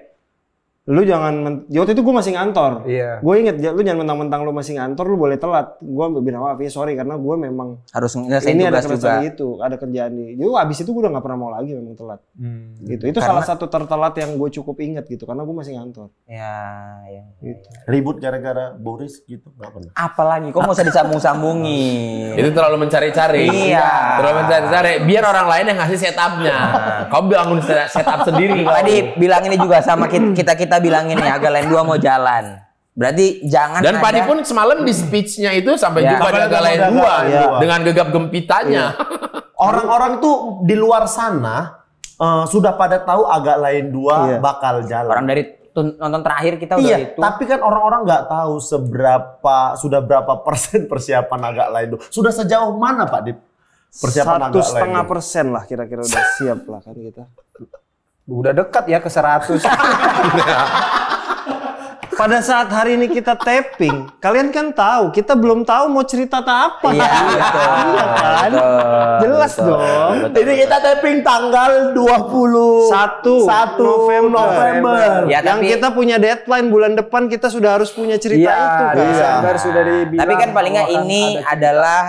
Speaker 1: lu jangan, waktu itu gue masih ngantor.
Speaker 6: Iya.
Speaker 1: Gue inget, lu jangan mentang-mentang lu masih ngantor, lu boleh telat. Gue bilang maaf ya sorry karena gue memang
Speaker 2: Harus ngelesain
Speaker 1: ini ada
Speaker 2: tugas
Speaker 1: kerjaan
Speaker 2: juga.
Speaker 1: itu, ada kerjaan nih. Jadi abis itu gue udah nggak pernah mau lagi memang telat. Gitu. Itu salah satu tertelat yang gue cukup inget gitu karena gue masih ngantor.
Speaker 2: Ya.
Speaker 1: Gitu.
Speaker 3: Ribut gara-gara Boris gitu nggak pernah.
Speaker 2: Apalagi, kok nggak usah disambung-sambungin.
Speaker 4: Itu terlalu mencari-cari.
Speaker 2: Iya.
Speaker 4: Terlalu mencari-cari. Biar orang lain yang ngasih setupnya. Kau bangun setup sendiri.
Speaker 2: Tadi bilang ini juga sama kita bilangin nih, agak lain dua mau jalan. Berarti jangan
Speaker 4: Dan
Speaker 2: ada...
Speaker 4: Padi pun semalam di speech-nya itu sampai
Speaker 2: Ya.
Speaker 4: jumpa di agak lain dua dengan gegap gempitanya.
Speaker 3: Orang-orang tuh di luar sana sudah pada tahu agak lain dua bakal jalan.
Speaker 2: Orang dari nonton terakhir kita udah
Speaker 3: Iya,
Speaker 2: itu.
Speaker 3: tapi kan orang-orang nggak tahu sudah berapa persen persiapan agak lain dua. Sudah sejauh mana Pak Dit? Persiapan agak lain
Speaker 1: 1,5% lah kira-kira udah siap lah kan kita.
Speaker 6: Udah dekat ya ke 100.
Speaker 1: Pada saat hari ini kita tapping, kalian kan tahu, kita belum tahu mau cerita apa.
Speaker 2: Iya, betul.
Speaker 1: Iya kan? Jelas dong.
Speaker 3: Ini kita tapping tanggal 21 November.
Speaker 2: Ya,
Speaker 1: Yang
Speaker 2: tapi
Speaker 1: kita punya deadline bulan depan kita sudah harus punya cerita itu kan.
Speaker 6: Desember sudah dibilang.
Speaker 2: Tapi kan paling nggak
Speaker 6: bahwa
Speaker 2: ini
Speaker 6: akan ada
Speaker 2: adalah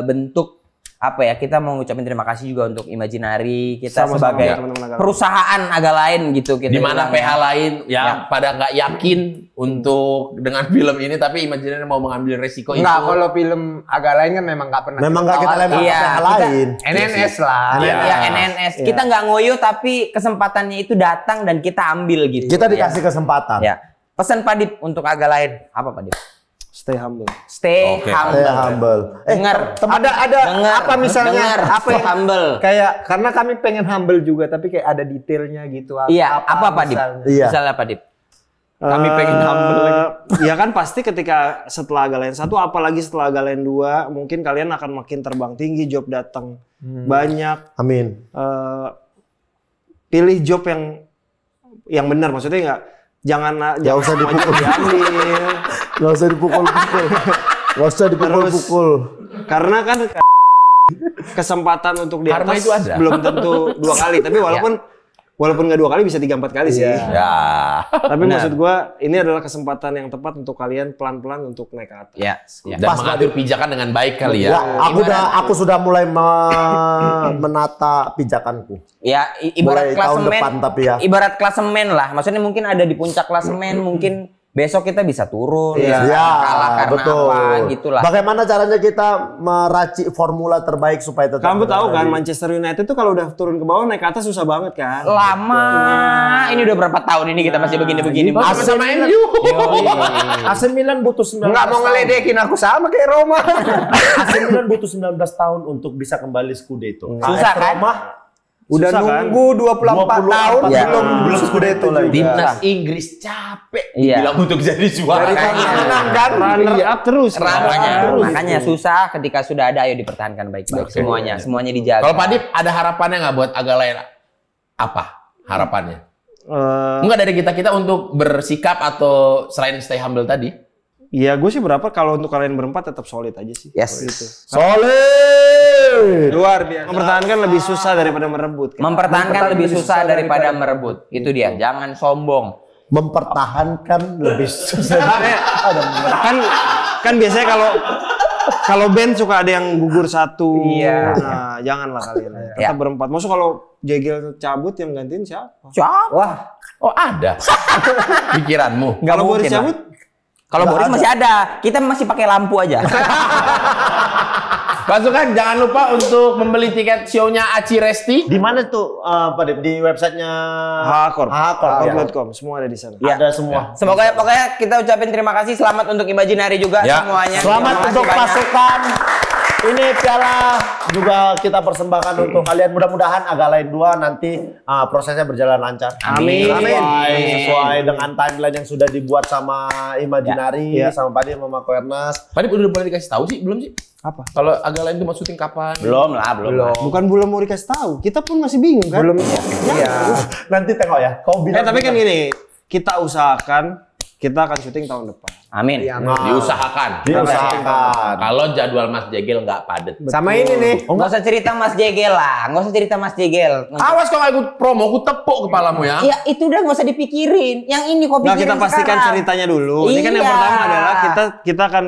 Speaker 2: bentuk apa ya, kita mau ngucapin terima kasih juga untuk Imaginary kita
Speaker 1: Sama-sama
Speaker 2: sebagai
Speaker 1: ya, teman-teman agak
Speaker 2: perusahaan agak lain gitu kita
Speaker 4: Di mana
Speaker 2: bilang
Speaker 4: PH
Speaker 2: ya.
Speaker 4: lain yang pada nggak yakin untuk dengan film ini, tapi Imaginary mau mengambil resiko itu.
Speaker 6: Enggak, kalau film agak lain kan memang nggak pernah.
Speaker 3: Memang nggak kita lempar
Speaker 2: Iya,
Speaker 3: ke
Speaker 2: kita-
Speaker 3: lain.
Speaker 6: NNS lah.
Speaker 2: Ya, NNS. Kita nggak ngoyo tapi kesempatannya itu datang dan kita ambil gitu.
Speaker 3: Kita dikasih kesempatan.
Speaker 2: Ya. Pesan Pak Dip untuk agak lain apa Pak Dip?
Speaker 1: Stay humble.
Speaker 2: Stay
Speaker 4: Oke.
Speaker 2: humble.
Speaker 3: Humble.
Speaker 2: Dengar.
Speaker 6: Ada
Speaker 2: Dengar.
Speaker 6: apa misalnya
Speaker 2: Dengar.
Speaker 6: apa
Speaker 2: Stay
Speaker 6: yang
Speaker 2: humble.
Speaker 6: kayak karena kami pengen humble juga tapi kayak ada detailnya gitu.
Speaker 2: Iya, apa Pak Dip?
Speaker 6: misalnya?
Speaker 3: Iya.
Speaker 2: Misalnya Pak Dip.
Speaker 1: Kami
Speaker 6: pengen humble lagi.
Speaker 1: Ya kan pasti ketika setelah Agalain 1 apalagi setelah Agalain 2 mungkin kalian akan makin terbang tinggi, job datang banyak.
Speaker 3: Amin.
Speaker 1: Pilih job yang benar, maksudnya jangan
Speaker 3: usah
Speaker 1: semuanya
Speaker 3: dipukul.
Speaker 1: diambil.
Speaker 3: Gak usah dipukul-pukul. Gak usah dipukul-pukul.
Speaker 1: Karena kan kesempatan untuk di
Speaker 4: Karma
Speaker 1: atas
Speaker 4: itu ada.
Speaker 1: belum tentu 2 kali, tapi walaupun nggak 2 kali bisa 3-4 kali sih.
Speaker 4: Ya.
Speaker 1: Tapi maksud gua ini adalah kesempatan yang tepat untuk kalian pelan-pelan untuk naik ke atas.
Speaker 2: Ya.
Speaker 4: Dan mengatur pijakan dengan baik kali ya.
Speaker 3: Aku sudah mulai menata pijakanku.
Speaker 2: Ya, ibarat
Speaker 3: Mulai tahun
Speaker 2: klasemen.
Speaker 3: depan tapi ya.
Speaker 2: Ibarat klasemen lah. Maksudnya mungkin ada di puncak klasemen, mungkin besok kita bisa turun,
Speaker 3: Ya,
Speaker 2: kalah karena
Speaker 3: betul.
Speaker 2: apa gitulah.
Speaker 3: Bagaimana caranya kita meracik formula terbaik supaya tetap
Speaker 1: Kamu tahu
Speaker 3: berada
Speaker 1: kan
Speaker 3: di-
Speaker 1: Manchester United tuh kalau udah turun ke bawah naik ke atas susah banget kan.
Speaker 2: Lama. Ini udah berapa tahun ini kita masih begini-begini.
Speaker 4: Sama MU.
Speaker 3: AC Milan butuh 19
Speaker 6: Nggak mau
Speaker 3: tahun.
Speaker 6: ngeledekin aku sama kayak Roma.
Speaker 3: AC Milan butuh 19 tahun untuk bisa kembali Scudetto.
Speaker 2: Susah
Speaker 3: AS
Speaker 2: kan?
Speaker 3: Roma
Speaker 6: Udah
Speaker 1: Susah kan?
Speaker 6: nunggu 24 tahun
Speaker 2: Ya.
Speaker 6: belum Scudetto lagi.
Speaker 4: Timnas Inggris capek
Speaker 2: Iya.
Speaker 4: dibilang untuk jadi juara.
Speaker 6: Menang kan?
Speaker 1: Runner up terus.
Speaker 2: Makanya susah ketika sudah ada, ayo dipertahankan baik-baik semuanya dijaga.
Speaker 4: Kalau Pak Dip ada harapannya nggak buat agak lain? Apa harapannya? Enggak dari kita untuk bersikap atau selain stay humble tadi?
Speaker 1: Ya gue sih berapa kalau untuk kalian berempat tetap solid aja sih.
Speaker 2: Yes.
Speaker 1: Gitu.
Speaker 3: solid.
Speaker 6: Luar biasa.
Speaker 1: Mempertahankan lebih susah daripada merebut. Kan?
Speaker 2: Mempertahankan lebih susah daripada merebut. Itu dia, jangan sombong.
Speaker 3: Mempertahankan lebih susah.
Speaker 1: kan biasanya kalau band suka ada yang gugur satu.
Speaker 2: Iya.
Speaker 1: Nah, janganlah kalian. Tetap
Speaker 2: Ya.
Speaker 1: berempat. Maksud kalau Jegel cabut yang gantiin siapa?
Speaker 2: Siapa?
Speaker 6: Wah,
Speaker 4: Oh ada pikiranmu.
Speaker 2: Nggak
Speaker 1: Kalau
Speaker 2: mungkin
Speaker 1: Boris
Speaker 2: lah.
Speaker 1: cabut
Speaker 2: Kalau Boris masih ada, kita masih pakai lampu aja.
Speaker 4: Pasukan jangan lupa untuk membeli tiket show-nya Aci Resti.
Speaker 3: Di mana tuh Pak Dep? Di websitenya
Speaker 1: Hakorp.com, semua ada di sana.
Speaker 3: Ada semua.
Speaker 2: Semoga pokoknya kita ucapin terima kasih, selamat untuk Imaginary juga semuanya.
Speaker 3: Selamat
Speaker 2: Terima kasih
Speaker 3: untuk
Speaker 2: banyak.
Speaker 3: pasukan. Ini piala juga kita persembahkan untuk kalian. Mudah-mudahan agak lain 2 nanti prosesnya berjalan lancar.
Speaker 2: Amin.
Speaker 3: Sesuai dengan timeline yang sudah dibuat sama Imaginary, sama Pak Dep, sama Koernas.
Speaker 4: Tadi udah boleh dikasih tahu sih, belum sih?
Speaker 1: Apa?
Speaker 4: Kalau agak lain itu mau syuting kapan?
Speaker 2: Belum lah.
Speaker 1: Bukan belum mau dikasih tahu, kita pun masih bingung kan? Belum.
Speaker 3: Nanti tengok ya. Kau bilang.
Speaker 1: Tapi kan gini, kita usahakan kita akan syuting tahun depan.
Speaker 2: Amin.
Speaker 4: Diusahakan. Kalau jadwal Mas Jegel nggak padet.
Speaker 6: Sama ini nih.
Speaker 2: Nggak usah cerita Mas Jegel lah, nggak usah cerita Mas Jegel.
Speaker 4: Awas kalau ikut promo, aku tepuk kepalamu ya.
Speaker 2: Ya itu udah nggak usah dipikirin. Yang ini kok pikirin
Speaker 1: Kita pastikan
Speaker 2: sekarang.
Speaker 1: ceritanya dulu. Ini kan yang
Speaker 2: Iya.
Speaker 1: pertama adalah kita akan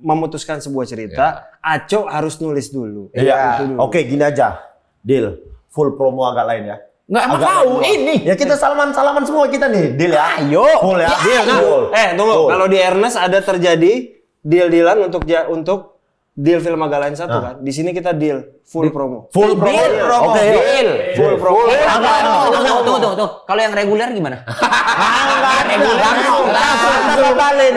Speaker 1: memutuskan sebuah cerita. Aco harus nulis dulu.
Speaker 3: Iya.
Speaker 1: Itu dulu.
Speaker 3: Oke, gini aja. Deal. Full promo agak lain ya.
Speaker 4: Nggak
Speaker 3: Agak
Speaker 4: mau
Speaker 3: lain.
Speaker 4: ini.
Speaker 3: Ya kita salaman semua kita nih. Deal ya.
Speaker 2: Ayo.
Speaker 3: Full ya.
Speaker 1: Deal, nah.
Speaker 3: Full.
Speaker 1: Tunggu.
Speaker 3: Full.
Speaker 1: Kalau di Ernest ada terjadi deal-dealan untuk deal film Agak Lain 1 kan. Di sini kita deal full promo.
Speaker 3: Full promo.
Speaker 2: Deal, promo.
Speaker 3: Oke.
Speaker 2: Deal.
Speaker 1: Full promo.
Speaker 2: Tunggu. Kalau yang reguler gimana?
Speaker 3: Reguler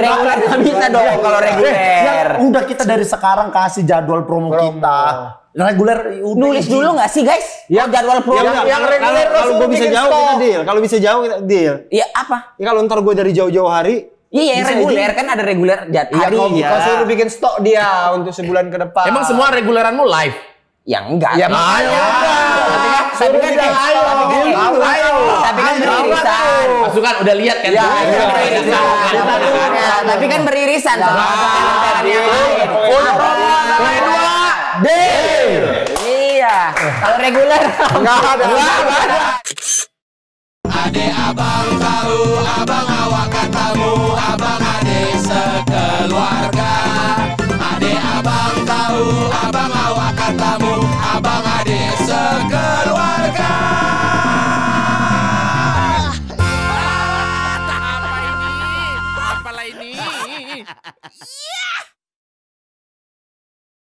Speaker 2: Nggak bisa dong kalau reguler.
Speaker 3: Udah kita dari sekarang kasih jadwal promo kita. Reguler udah
Speaker 2: Nulis dulu nggak sih guys? Ya jadwal promo.
Speaker 1: Yang reguler kalau gue bisa jauh kita deal. Kalau bisa jauh kita deal.
Speaker 2: Ya apa?
Speaker 1: Ya kalau ntar gue dari jauh-jauh hari.
Speaker 2: Iya yang reguler kan ada reguler hari.
Speaker 6: Kau suruh bikin stok dia untuk sebulan ke depan.
Speaker 4: Emang semua reguleranmu live?
Speaker 2: Ya enggak.
Speaker 6: Ya makanya.
Speaker 2: Tapi kan beririsan.
Speaker 4: Pasukan udah lihat kan?
Speaker 2: Tapi kan beririsan. Iya. Kalau reguler
Speaker 6: Enggak ada.
Speaker 5: Ade abang tahu, abang awak katamu, abang ade sekeluarga. Ade abang tahu, abang awak katamu, abang ade sekeluarga. Apa ini? Apalah ini?